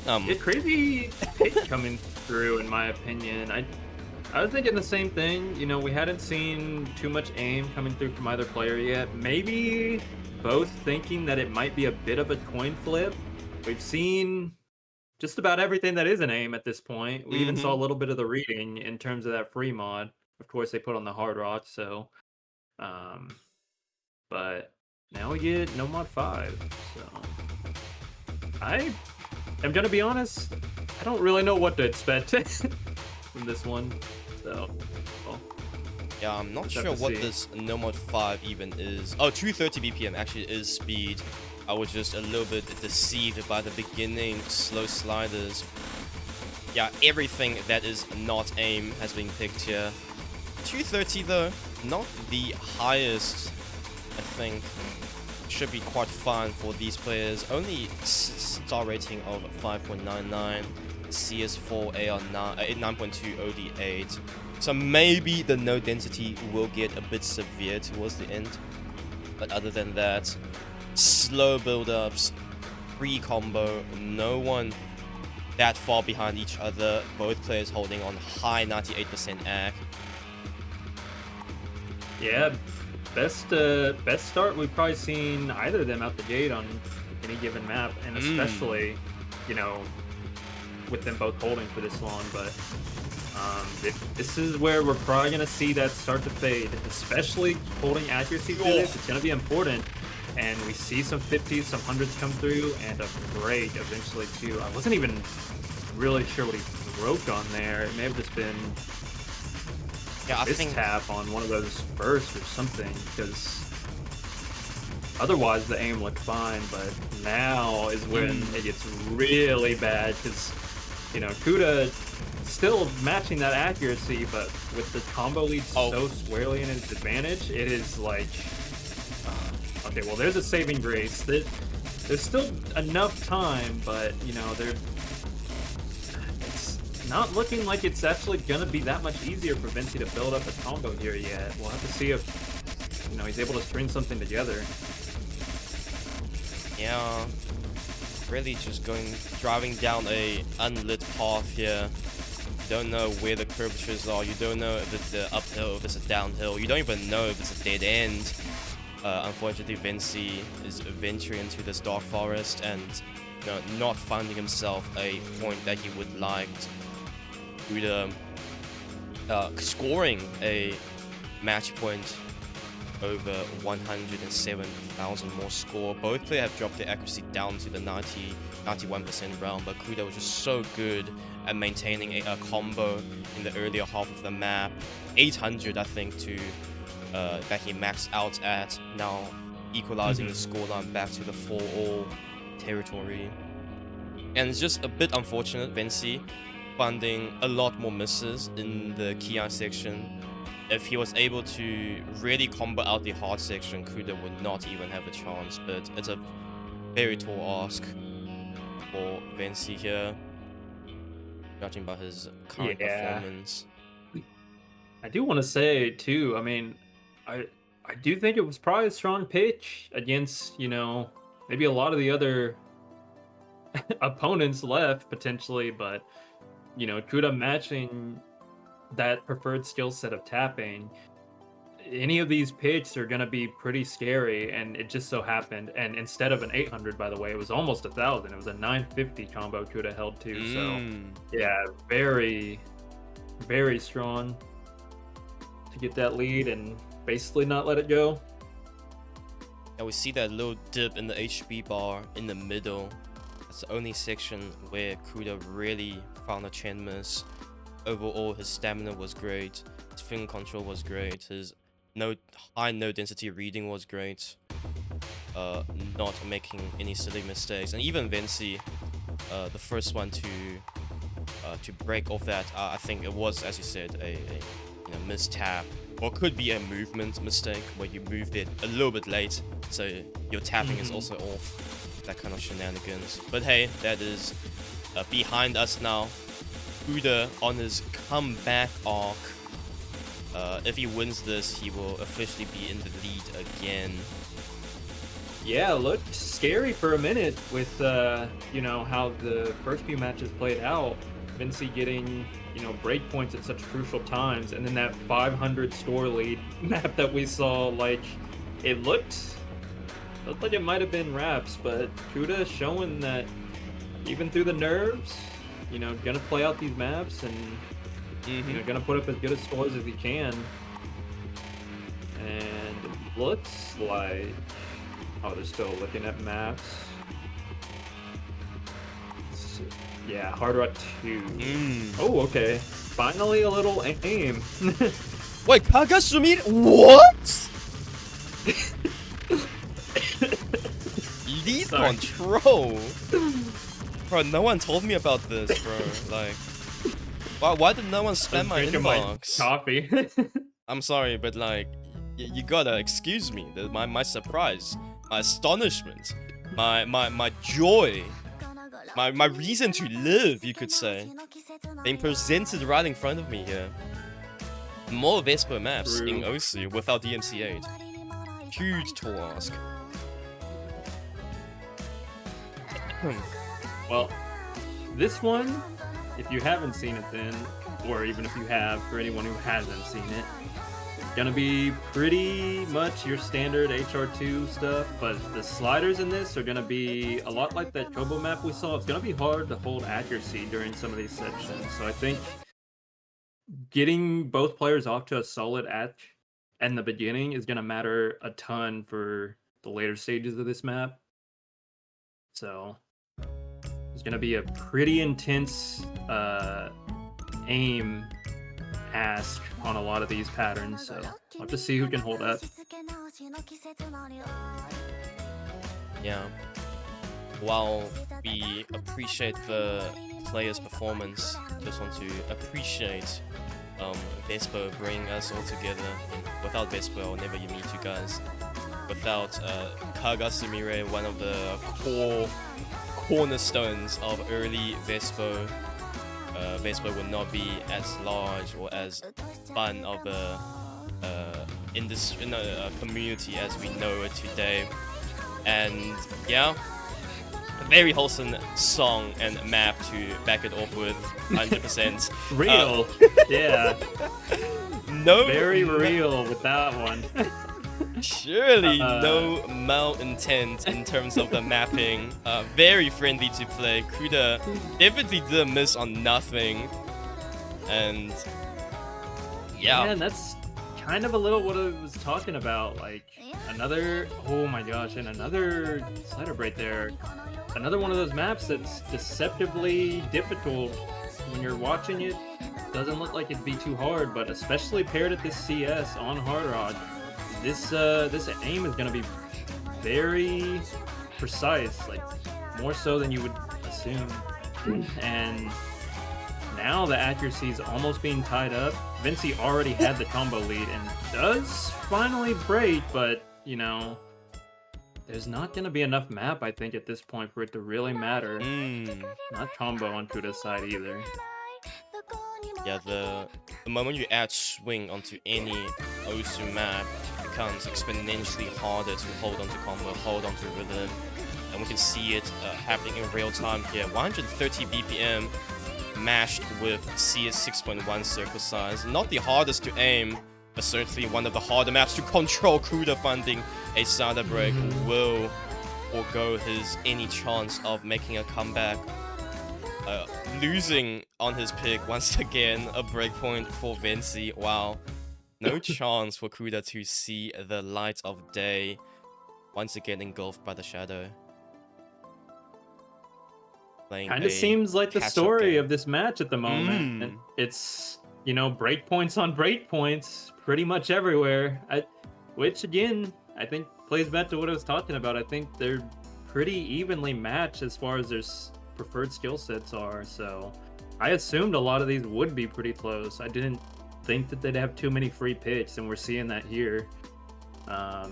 Yeah, crazy pick coming through, in my opinion. I was thinking the same thing. You know, we hadn't seen too much aim coming through from either player yet. Maybe both thinking that it might be a bit of a coin flip. We've seen just about everything that is an aim at this point. We even saw a little bit of the reading in terms of that free mod. Of course, they put on the hard rock, so. But now we get no mod 5. So I am gonna be honest, I don't really know what to expect from this one. So, well, yeah, I'm not sure what this no mod 5 even is. Oh, 230 BPM actually is speed. I was just a little bit deceived by the beginning slow sliders. Yeah, everything that is not aim has been picked here. 230 though, not the highest, I think. Should be quite fine for these players. Only star rating of 5.99, CS4 AR 9.2 OD8. So maybe the node density will get a bit severe towards the end. But other than that, slow build-ups, free combo, no one that far behind each other. Both players holding on high 98% AC. Yeah, best start we've probably seen either of them out the gate on any given map, and especially, you know, with them both holding for this long. But this is where we're probably gonna see that start to fade, especially holding accuracy through this. It's gonna be important. And we see some 50s, some 100s come through, and a break eventually too. I wasn't even really sure what he broke on there. It may have just been I think tap on one of those bursts or something, because otherwise the aim looked fine. But now is when it gets really bad, because, you know, Kuda still matching that accuracy, but with the combo lead so squarely in his advantage, it is like... Okay, well, there's a saving grace. There's still enough time, but, you know, it's not looking like it's actually gonna be that much easier for Vency to build up a combo here yet. We'll have to see if, you know, he's able to string something together. Yeah, really just driving down a unlit path here. You don't know where the curvatures are. You don't know if it's an uphill, if it's a downhill. You don't even know if it's a dead end. Unfortunately, Vency is venturing into this dark forest and, you know, not finding himself a point that he would like. Kuda scoring a match point over 107,000 more score. Both players have dropped their accuracy down to the 91% realm, but Kuda was just so good at maintaining a combo in the earlier half of the map. 800, I think, to that he maxed out at, now equalizing the scoreline back to the 4-all territory. And it's just a bit unfortunate, Vency finding a lot more misses in the Ki section. If he was able to really combo out the hard section, Kuda would not even have a chance, but it's a very tall ask for Vency here, judging by his current performance. I do want to say, too, I mean, I do think it was probably a strong pitch against, you know, maybe a lot of the other opponents left, potentially, but, you know, Kuda matching that preferred skill set of tapping. Any of these picks are going to be pretty scary, and it just so happened, and instead of an 800, by the way, it was almost 1,000. It was a 950 combo Kuda held to, so, yeah, very, very strong to get that lead and basically not let it go. And we see that little dip in the HP bar in the middle. That's the only section where Kuda really found a chain miss. Overall, his stamina was great, his finger control was great, his high node density reading was great, not making any silly mistakes. And even Vency, the first one to break off that, I think it was, as you said, a missed tap. Or could be a movement mistake where you moved it a little bit late, so your tapping is also off. That kind of shenanigans. But hey, that is behind us now. Kuda on his comeback arc. If he wins this, he will officially be in the lead again. Yeah, looked scary for a minute with you know, how the first few matches played out. Vency getting, you know, break points at such crucial times, and then that 500 score lead map that we saw, like, it looked like it might have been Raps, but Kuda showing that even through the nerves, you know, gonna play out these maps and you know, gonna put up as good a scores as he can. And it looks like, oh, they're still looking at maps. Yeah, Hard Rock 2. Oh, okay. Finally a little aim. Wait, Kagasumi? What? Lead control? Bro, no one told me about this, bro. Like, why did no one spam my inbox? My coffee. I'm sorry, but like, you gotta excuse me. My surprise, my astonishment, my joy. My reason to live, you could say, being presented right in front of me here. More Vesper maps in OC without DMC8. Huge tall ask. Well, this one, if you haven't seen it then, or even if you have, for anyone who hasn't seen it, gonna be pretty much your standard HR2 stuff, but the sliders in this are gonna be a lot like that Kobo map we saw. It's gonna be hard to hold accuracy during some of these sections, so I think getting both players off to a solid atch in the beginning is gonna matter a ton for the later stages of this map. So it's gonna be a pretty intense aim ask on a lot of these patterns, so we'll have to see who can hold up. Yeah. While we appreciate the player's performance, just want to appreciate Vespo bringing us all together. And without Vespo, I'll never meet you guys. Without Kaga Sumire, one of the cornerstones of early Vespo, Vespo would not be as large or as fun of a community as we know it today. And yeah, a very wholesome song and map to back it off with, 100%. Real, yeah. No, very real with that one. Surely no malintent in terms of the mapping. Very friendly to play. Kuda definitely didn't miss on nothing. And yeah. Man, that's kind of a little what I was talking about. Like another, oh my gosh, and another slider right there. Another one of those maps that's deceptively difficult when you're watching it. Doesn't look like it'd be too hard, but especially paired at this CS on Hard Rock. This aim is gonna be very precise, like more so than you would assume. And now the accuracy is almost being tied up. Vency already had the combo lead and does finally break, but you know, there's not gonna be enough map, I think, at this point for it to really matter. Not combo on Kuda's side either. Yeah, the moment you add swing onto any Osu map, it becomes exponentially harder to hold onto combo, hold onto rhythm, and we can see it happening in real time here. 130 BPM mashed with CS 6.1 circle size. Not the hardest to aim, but certainly one of the harder maps to control. Kuda finding a Sada break will forego his any chance of making a comeback. Losing on his pick once again, a breakpoint for Vency. Wow, no chance for Kuda to see the light of day. Once again engulfed by the shadow. Kind of seems like the story of this match at the moment. And it's, you know, breakpoints on breakpoints pretty much everywhere. Which again, I think plays back to what I was talking about. I think they're pretty evenly matched as far as their preferred skill sets are. So I assumed a lot of these would be pretty close. I didn't think that they'd have too many free picks, and we're seeing that here. All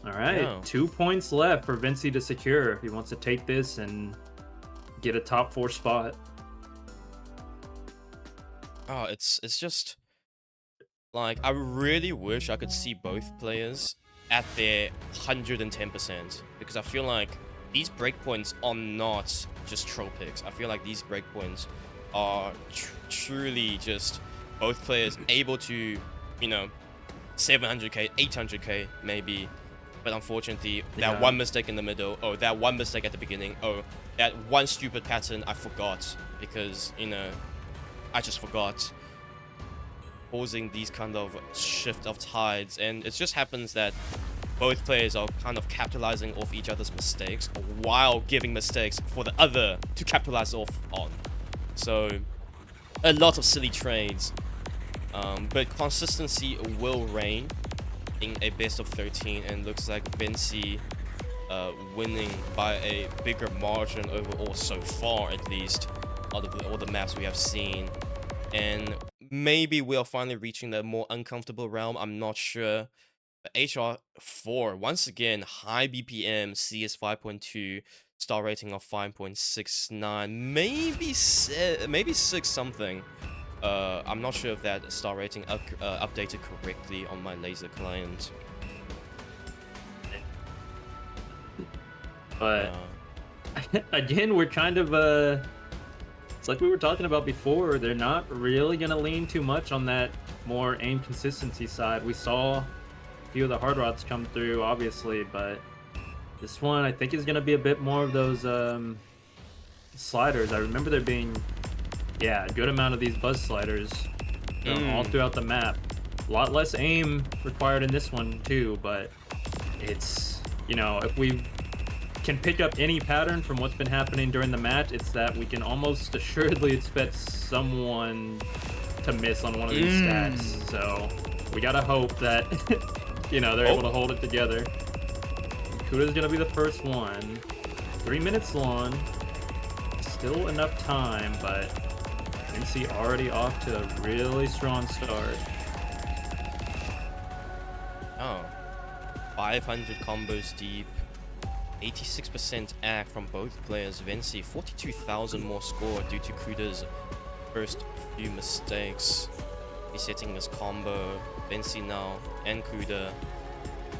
right, yeah. 2 points left for Vency to secure if he wants to take this and get a top 4 spot. Oh, it's just like, I really wish I could see both players at their 110%, because I feel like these breakpoints are not just troll picks. I feel like these breakpoints are truly just both players able to, you know, 700k, 800k maybe. But unfortunately, that one mistake in the middle, oh, that one mistake at the beginning, oh, that one stupid pattern I forgot because, you know, I just forgot. Causing these kind of shift of tides, and it just happens that both players are kind of capitalizing off each other's mistakes while giving mistakes for the other to capitalize off on. So, a lot of silly trades. But consistency will reign in a best of 13, and looks like Vency winning by a bigger margin overall so far, at least, out of all the maps we have seen. And maybe we are finally reaching the more uncomfortable realm. I'm not sure. HR4, once again, high BPM, CS 5.2, star rating of 5.69, maybe 6 something. I'm not sure if that star rating updated correctly on my laser client. But again, we're kind of it's like we were talking about before. They're not really gonna lean too much on that more aim consistency side. We saw a few of the hard rods come through, obviously, but this one I think is gonna be a bit more of those sliders. I remember there being, yeah, a good amount of these buzz sliders all throughout the map. A lot less aim required in this one too, but it's, you know, if we can pick up any pattern from what's been happening during the match, it's that we can almost assuredly expect someone to miss on one of these stacks. So we gotta hope that, you know, they're able to hold it together. Kuda's gonna be the first one. 3 minutes long. Still enough time, but Vency already off to a really strong start. Oh, 500 combos deep, 86% ag from both players. Vency, 42,000 more score due to Kuda's first few mistakes. He's hitting this combo. Vency now and Kuda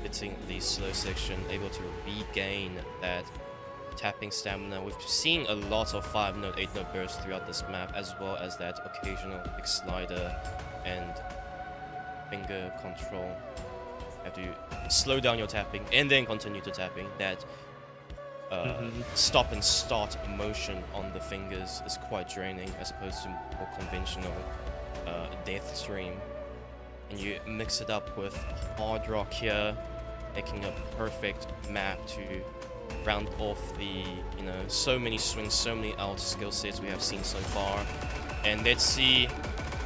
hitting the slow section, able to regain that tapping stamina. We've seen a lot of 5-note, 8-note bursts throughout this map, as well as that occasional big slider and finger control. You have to slow down your tapping and then continue to tapping. That stop and start motion on the fingers is quite draining as opposed to more conventional death stream. And you mix it up with hard rock here, making a perfect map to round off the, you know, so many swings, so many out skill sets we have seen so far. And let's see,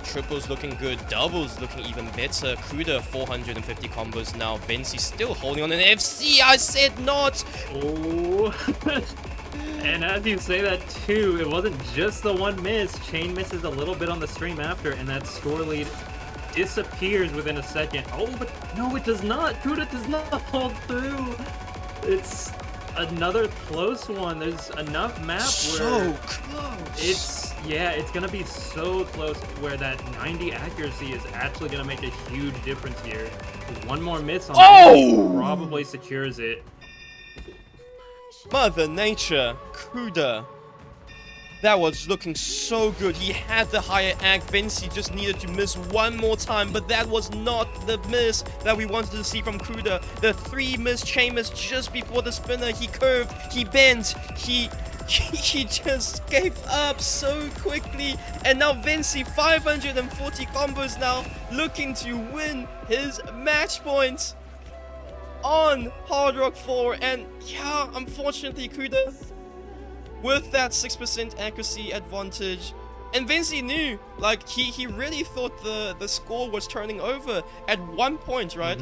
triples looking good, doubles looking even better. Kuda 450 combos now. Vency still holding on an FC. I said not. Oh. And as you say that too, it wasn't just the one miss. Chain misses a little bit on the stream after, and that score lead disappears within a second. Oh, but no, it does not. Kuda does not hold through. It's another close one. There's enough map where so close. It's gonna be so close where that 90 accuracy is actually gonna make a huge difference here. One more miss on that probably secures it. Mother Nature, Kuda. That was looking so good. He had the higher ag. Vency just needed to miss one more time, but that was not the miss that we wanted to see from Kuda. The 3 miss chain miss just before the spinner. He curved, he bent, he just gave up so quickly. And now Vency, 540 combos now, looking to win his match points on Hard Rock 4. And yeah, unfortunately, Kuda with that 6% accuracy advantage. And Vency knew, like, he really thought the score was turning over at one point, right?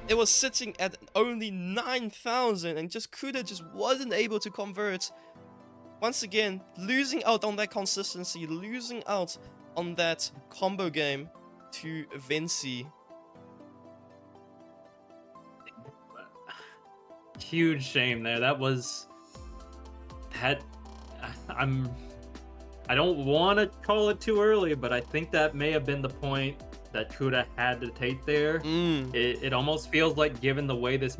It was sitting at only 9,000, and just Kuda just wasn't able to convert. Once again, losing out on that consistency, losing out on that combo game to Vency. Huge shame there. That was... I don't want to call it too early, but I think that may have been the point that Kuda had to take there. It almost feels like, given the way this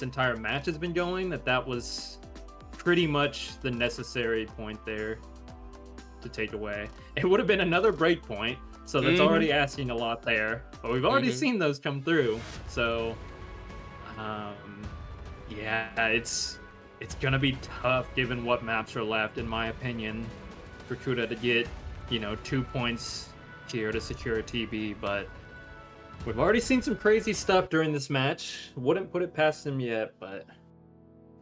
entire match has been going, that was pretty much the necessary point there to take away. It would have been another break point, so that's already asking a lot there. But we've already seen those come through, so yeah, it's gonna be tough given what maps are left, in my opinion, for Kuda to get, you know, 2 points here to secure a TB. But we've already seen some crazy stuff during this match. Wouldn't put it past him yet, but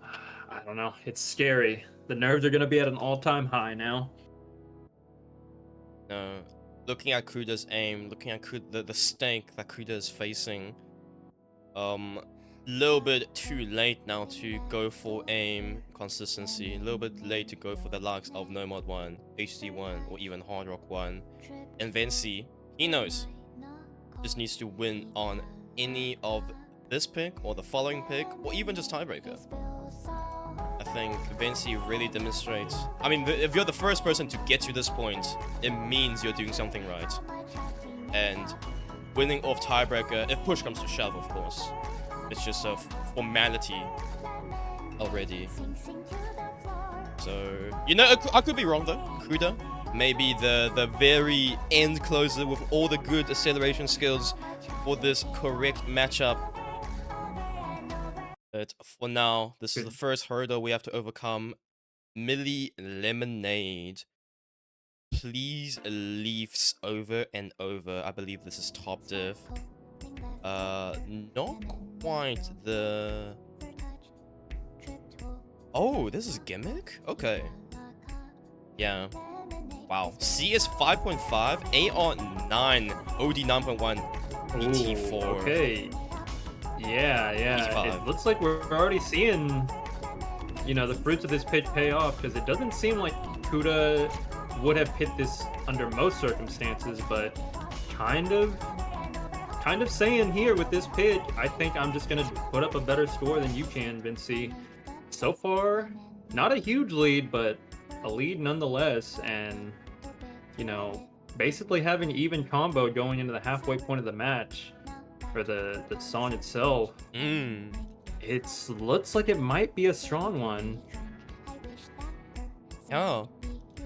I don't know. It's scary. The nerves are gonna be at an all-time high now. Looking at Kuda's aim, looking at the stake that Kuda is facing, little bit too late now to go for aim consistency, a little bit late to go for the likes of Nomad 1, HD1, or even Hard Rock 1. And Vency, he knows, just needs to win on any of this pick, or the following pick, or even just tiebreaker. I think Vency really demonstrates, I mean, if you're the first person to get to this point, it means you're doing something right. And winning off tiebreaker, if push comes to shove, of course. It's just a formality already. So, you know, I could be wrong though. Kuda, maybe the very end closer with all the good acceleration skills for this correct matchup. But for now, this is the first hurdle we have to overcome. Millie Lemonade. Please leaves over and over. I believe this is top div. Not quite the... Oh, this is gimmick? Okay. Yeah. Wow. CS 5.5, AR 9, OD 9.1, ET4. Okay. Yeah. It looks like we're already seeing, you know, the fruits of this pitch pay off, because it doesn't seem like Kuda would have hit this under most circumstances, but kind of saying here with this pitch, I think I'm just gonna put up a better score than you can, Vency. So far, not a huge lead, but a lead nonetheless, and you know, basically having even combo going into the halfway point of the match for the song itself. It looks like it might be a strong one. Oh.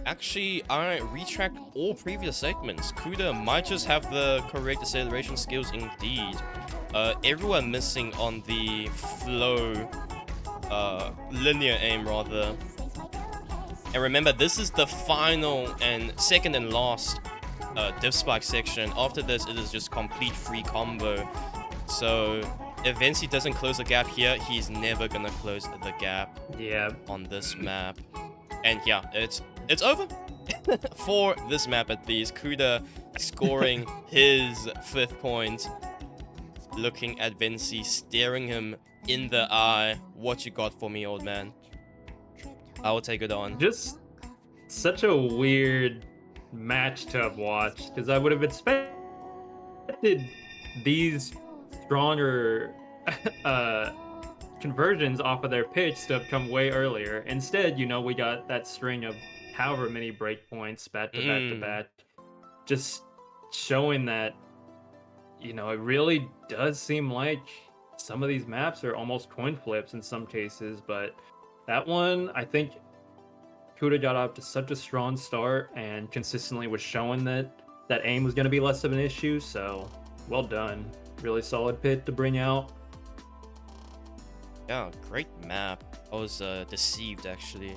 Actually, I retracked all previous segments. Kuda might just have the correct acceleration skills indeed. Everyone missing on the flow, linear aim rather. And remember, this is the final and second and last div spike section. After this, it is just complete free combo. So if Vency doesn't close the gap here, he's never gonna close the gap. Yeah. On this map. And yeah, it's over for this map at least. Kuda scoring his 5th point. Looking at Vency, staring him in the eye. What you got for me, old man? I will take it on. Just such a weird match to have watched, because I would have expected these stronger conversions off of their pitch to have come way earlier. Instead, you know, we got that string of however many breakpoints back to back to back, just showing that, you know, it really does seem like some of these maps are almost coin flips in some cases. But that one, I think Kuda got off to such a strong start and consistently was showing that aim was going to be less of an issue. So well done. Really solid pit to bring out. Yeah, great map. I was deceived actually.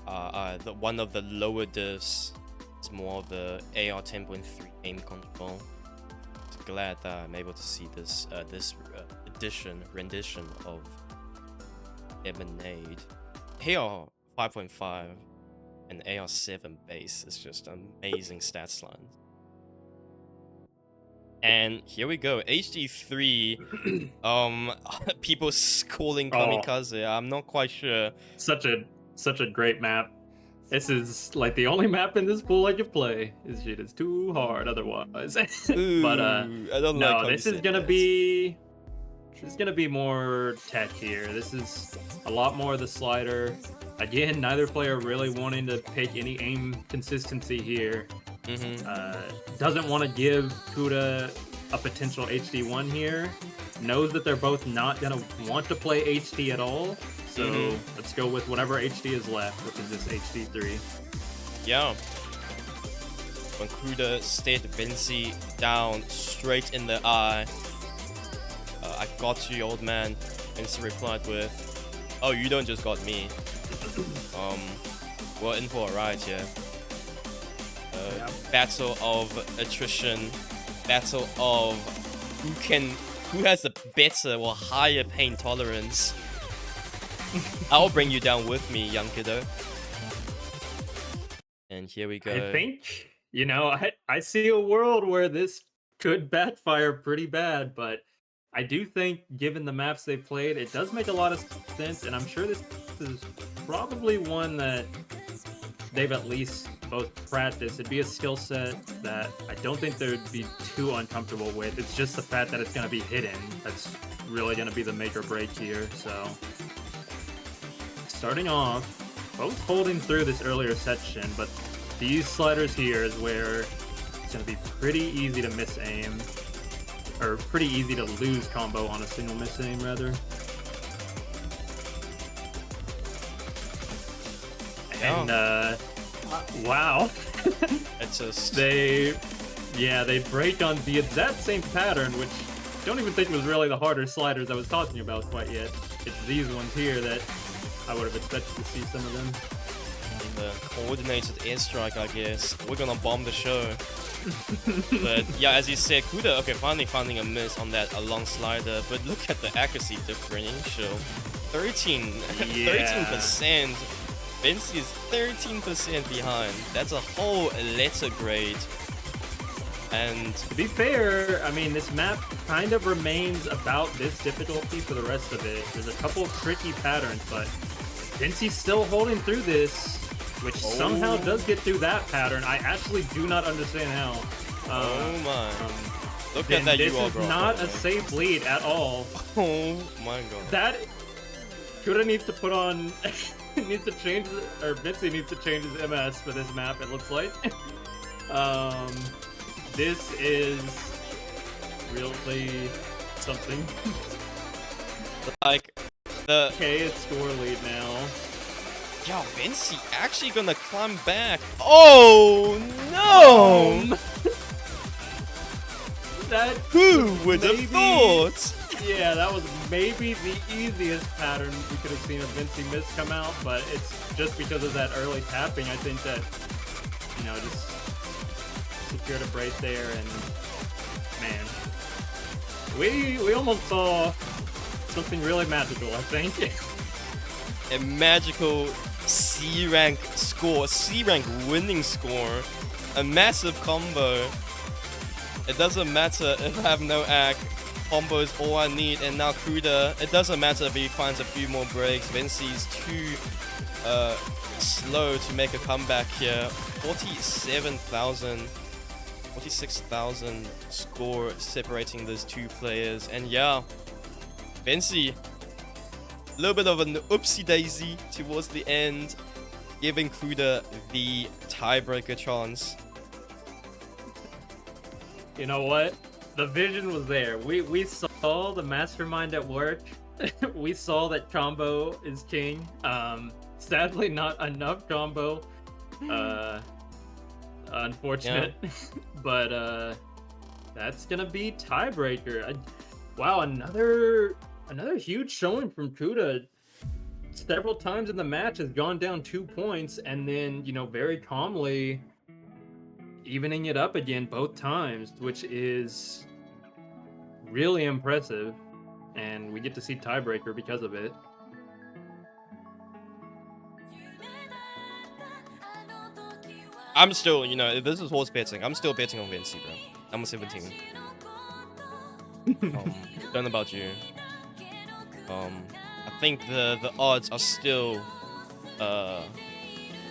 One of the lower divs is more of the AR 10.3 aim control. So glad that I'm able to see this rendition of Lemonade. AR 5.5 and AR 7 base is just amazing stats lines. And here we go, HD3. People calling Kamikaze. I'm not quite sure. Such a great map. This is like the only map in this pool I can play. This shit is too hard otherwise. Ooh, but I don't no, like this is gonna be more tech here. This is a lot more of the slider. Again, neither player really wanting to pick any aim consistency here. Doesn't want to give Kuda a potential HD1 here. Knows that they're both not gonna want to play HD at all. So let's go with whatever HD is left, which is this HD3. Yeah. When Kuda stared Vency down straight in the eye. I got you, old man. Vency replied with, "Oh, you don't just got me. We're in for a ride here." Battle of attrition. Battle of who has a better or higher pain tolerance. I'll bring you down with me, young kiddo. And here we go. I think, you know, I see a world where this could backfire pretty bad, but I do think, given the maps they played, it does make a lot of sense, and I'm sure this is probably one that they've at least both practiced. It'd be a skill set that I don't think they'd be too uncomfortable with. It's just the fact that it's going to be hidden that's really going to be the make or break here. So, starting off, both holding through this earlier section, but these sliders here is where it's going to be pretty easy to miss aim. Or pretty easy to lose combo on a single miss aim, rather. And wow. It's just They break on the exact same pattern, which I don't even think was really the harder sliders I was talking about quite yet. It's these ones here that I would have expected to see some of them. the coordinated airstrike, I guess. We're gonna bomb the show. But yeah, as you said, Kuda, okay, finally finding a miss on that long slider, but look at the accuracy differential. 13%. Vency is 13% behind. That's a whole letter grade. And to be fair, I mean, this map kind of remains about this difficulty for the rest of it. There's a couple tricky patterns, but Vency's still holding through this, which somehow does get through that pattern. I actually do not understand how. Oh my. Look at that. This is not a safe lead at all. Oh my god. That Kuda needs to put on, needs to change, or Vency needs to change his MS for this map, it looks like. This is really something. Like, the... Okay, it's score lead now. Yo, Vency actually gonna climb back. Oh no! That Who would have thought? Yeah, that was maybe the easiest pattern we could have seen a Vency miss come out, but it's just because of that early tapping. I think that, you know, just secured a break there, and man, we almost saw something really magical, I think. A magical C-rank score, C-rank winning score, a massive combo. It doesn't matter if I have no act, combo is all I need, and now Kuda, it doesn't matter if he finds a few more breaks, Vency's too slow to make a comeback here. 46,000 score separating those two players, and yeah, Vency, a little bit of an oopsie daisy towards the end, giving Kuda the tiebreaker chance. You know what? The vision was there. We saw the mastermind at work. We saw that combo is king. Sadly, not enough combo. Unfortunate. Yeah. But that's gonna be tiebreaker. Wow, another huge showing from Kuda. Several times in the match has gone down 2 points, and then, you know, very calmly evening it up again both times, which is really impressive, and we get to see tiebreaker because of it. I'm still, you know, this is horse betting. I'm still betting on Vency, bro. I'm a 17. Don't know about you. I think the odds are still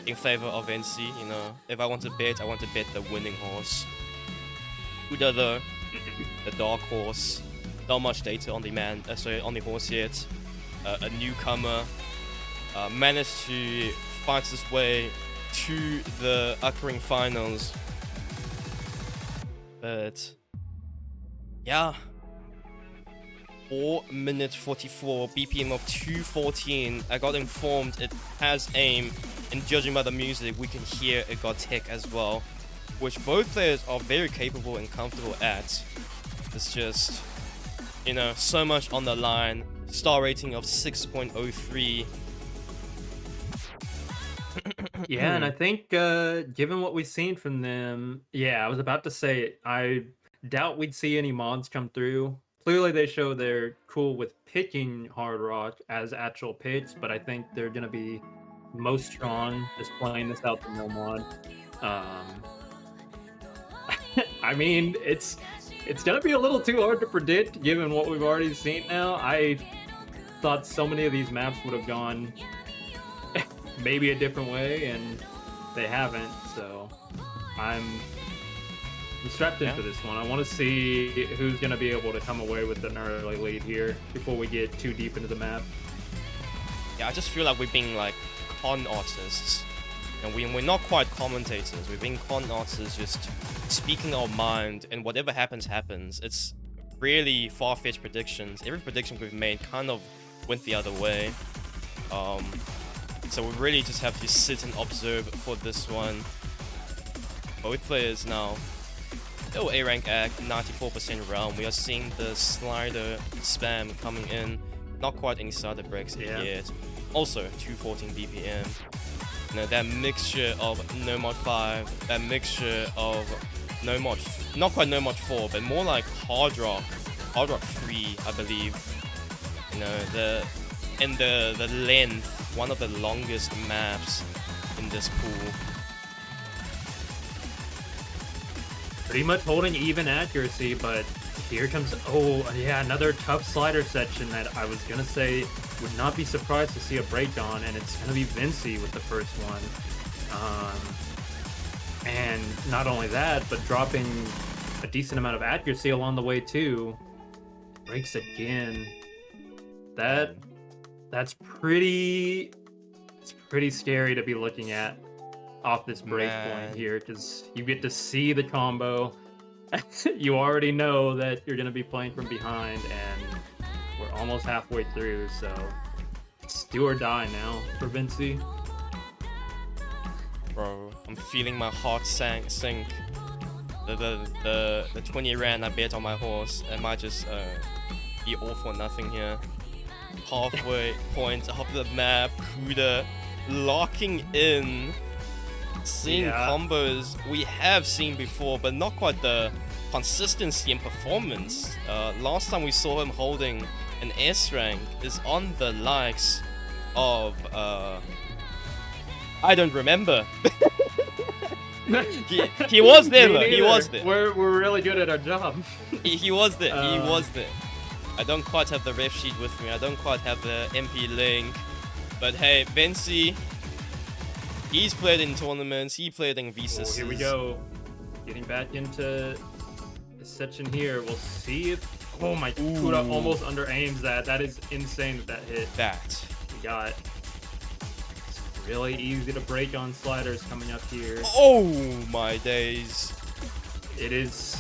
in favor of Vency. You know, if I want to bet, I want to bet the winning horse. Kuda, the dark horse. Not much data on the on the horse yet. A newcomer managed to fight his way to the occurring finals, but yeah, 4 minutes 44, BPM of 214. I got informed it has aim, and judging by the music, we can hear it got tech as well, which both players are very capable and comfortable at. It's just, you know, so much on the line. Star rating of 6.03. Yeah, and I think given what we've seen from them, yeah, I was about to say, I doubt we'd see any mods come through. Clearly they show they're cool with picking hard rock as actual picks, but I think they're gonna be most strong just playing this out to no mod. I mean, it's gonna be a little too hard to predict given what we've already seen now. I thought so many of these maps would have gone maybe a different way, and they haven't, so I'm strapped in for this one. I want to see who's going to be able to come away with an early lead here before we get too deep into the map. Yeah, I just feel like we're being like con artists, and we're not quite commentators. We're being con artists, just speaking our mind, and whatever happens, happens. It's really far-fetched predictions. Every prediction we've made kind of went the other way. So we really just have to sit and observe for this one. Both players now. Oh, A rank act, 94% realm. We are seeing the slider spam coming in. Not quite any slider breaks yet. Also, 214 BPM. You know, that mixture of no mod 5, that mixture of no mod, not quite no mod 4, but more like hard rock 3, I believe. You know, the length, one of the longest maps in this pool. Pretty much holding even accuracy, but here comes, oh yeah, another tough slider section that I was gonna say would not be surprised to see a break on, and it's gonna be Vency with the first one. And not only that, but dropping a decent amount of accuracy along the way too. Breaks again. That's pretty scary to be looking at off this break point here, because you get to see the combo. You already know that you're going to be playing from behind, and we're almost halfway through, so it's do or die now for Vency. Bro, I'm feeling my heart sink. The 20 rand I bet on my horse, it might just be all for nothing here. Halfway point of the map, Kuda locking in. Seeing combos we have seen before, but not quite the consistency and performance. Last time we saw him holding an S rank is on the likes of I don't remember. he was there though. He was there. We're really good at our job. he was there. He was there. I don't quite have the ref sheet with me. I don't quite have the MP link. But hey, Vency, he's played in tournaments. He played in VSUS4. Oh, here we go. Getting back into this section here. We'll see if... Oh my... Kuda almost under aims that. That is insane that hit. That. We got... It's really easy to break on sliders coming up here. Oh my days. It is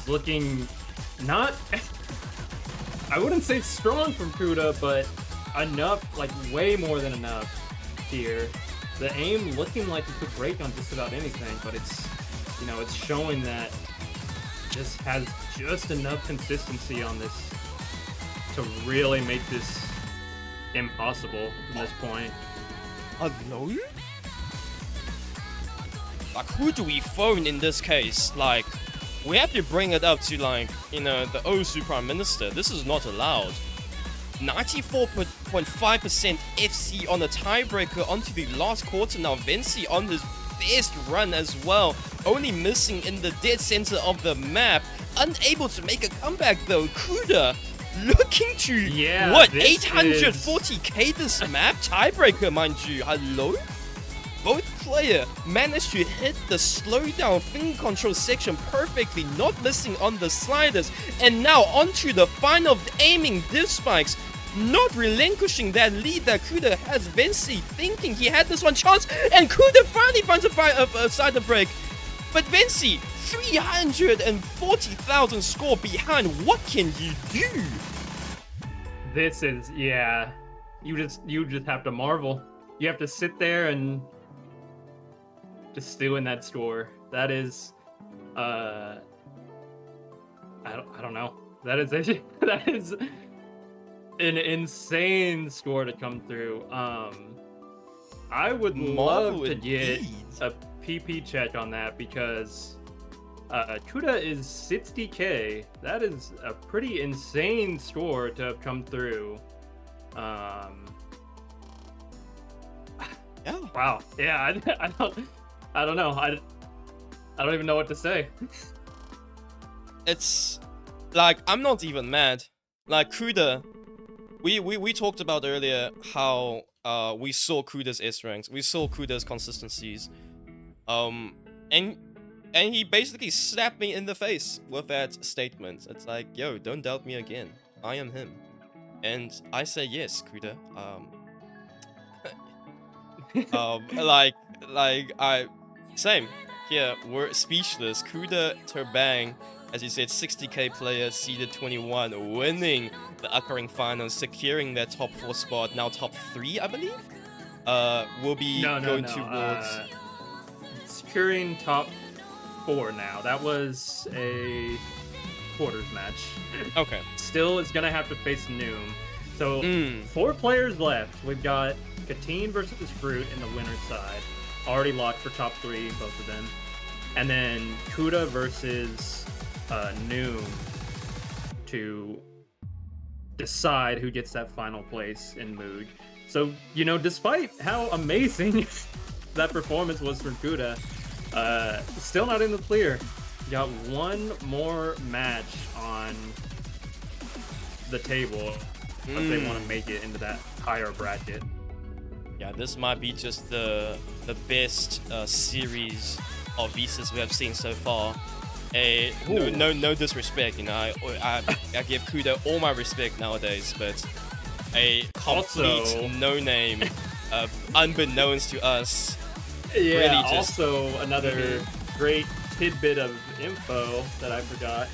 looking not... I wouldn't say strong from Kuda, but enough, like way more than enough here. The aim looking like it could break on just about anything, but it's, you know, it's showing that just has just enough consistency on this to really make this impossible from this point. Hello? Like, who do we phone in this case? Like, we have to bring it up to, like, you know, the OSU Prime Minister. This is not allowed. 94.5% FC on the tiebreaker onto the last quarter now. Vency on his best run as well. Only missing in the dead center of the map. Unable to make a comeback though. Kuda looking to, what, 840k this map? Tiebreaker, mind you. Hello? Both player managed to hit the slowdown finger control section perfectly, not missing on the sliders. And now onto the final aiming div spikes, not relinquishing that lead that Kuda has. Vency thinking he had this one chance, and Kuda finally finds a slider break. But Vency, 340,000 score behind. What can you do? This is, yeah, you just have to marvel. You have to sit there and just stew in that score. That is, I don't know. That is that is an insane score to come through. I would love to get a PP check on that, because Kuda is 60k. That is a pretty insane score to have come through. Yeah. Wow. Yeah. I don't know. I don't even know what to say. It's like, I'm not even mad. Like, Kuda, we talked about earlier how we saw Kuda's S ranks, we saw Kuda's consistencies, and he basically slapped me in the face with that statement. It's like, yo, don't doubt me again. I am him, and I say yes, Kuda. Same here. We're speechless. Kuda Terbang, as you said, 60k player, seeded 21, winning the occurring finals, securing their top 4 spot, now top 3, I believe. will be No, going towards. Securing top 4 now. That was a quarters match. Okay. Still is gonna have to face Noom. So 4 players left. We've got Katine versus Fruit in the winner's side. Already locked for top 3, both of them. And then Kuda versus Noom to decide who gets that final place in Mood. So, you know, despite how amazing that performance was from Kuda, still not in the clear. Got one more match on the table if they want to make it into that higher bracket. Yeah, this might be just the best series of VSUS we have seen so far. No disrespect, you know. I give Kuda all my respect nowadays, but a complete no-name, unbeknownst to us. Yeah. Really just, also, another great tidbit of info that I forgot.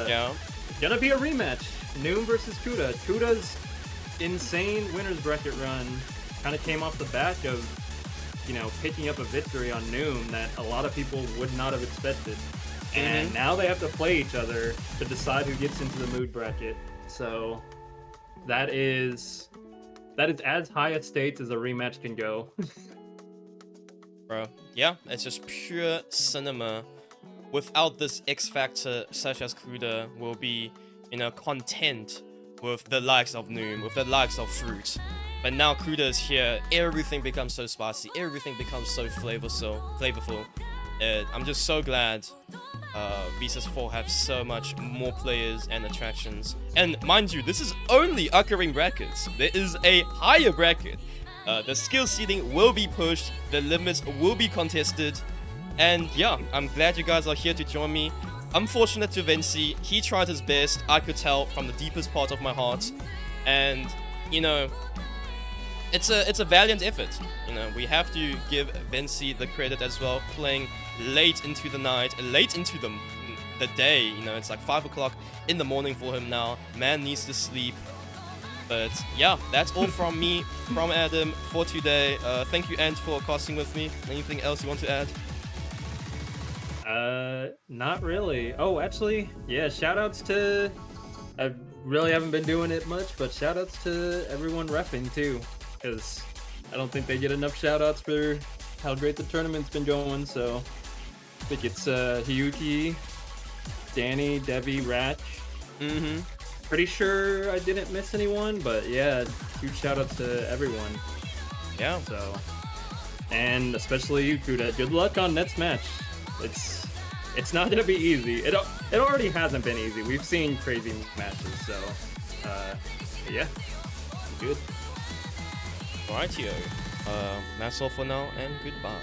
Yeah. Gonna be a rematch. Noom versus Kuda. Kuda's insane winners bracket run kind of came off the back of, you know, picking up a victory on Noom that a lot of people would not have expected. And now they have to play each other to decide who gets into the Mood bracket. So that is as high a stakes as a rematch can go. Bro, yeah, it's just pure cinema. Without this X factor, such as Kuda, will be, you know, content with the likes of Noom, with the likes of Fruit. But now Kuda is here, everything becomes so spicy, everything becomes so flavorful. I'm just so glad VSUS4 have so much more players and attractions. And mind you, this is only occurring brackets. There is a higher bracket. The skill seeding will be pushed, the limits will be contested. And yeah, I'm glad you guys are here to join me. Unfortunate to Vency, he tried his best, I could tell from the deepest part of my heart. And, you know, it's a valiant effort. You know, we have to give Vency the credit as well, playing late into the night, late into the day. You know, it's like 5 o'clock in the morning for him now. Man needs to sleep. But yeah, that's all from me, from Adam, for today. Thank you, Ant, for casting with me. Anything else you want to add? Not really. Oh, actually, yeah, shoutouts to... I really haven't been doing it much, but shoutouts to everyone reffing too, because I don't think they get enough shoutouts for how great the tournament's been going. So I think it's Hiyuki, Danny, Devi, Ratch. Pretty sure I didn't miss anyone, but yeah, huge shoutouts to everyone. Yeah. So, and especially you, Kuda. Good luck on next match. It's not gonna be easy. It already hasn't been easy. We've seen crazy matches, so yeah, good. Alright, that's all for now, and goodbye.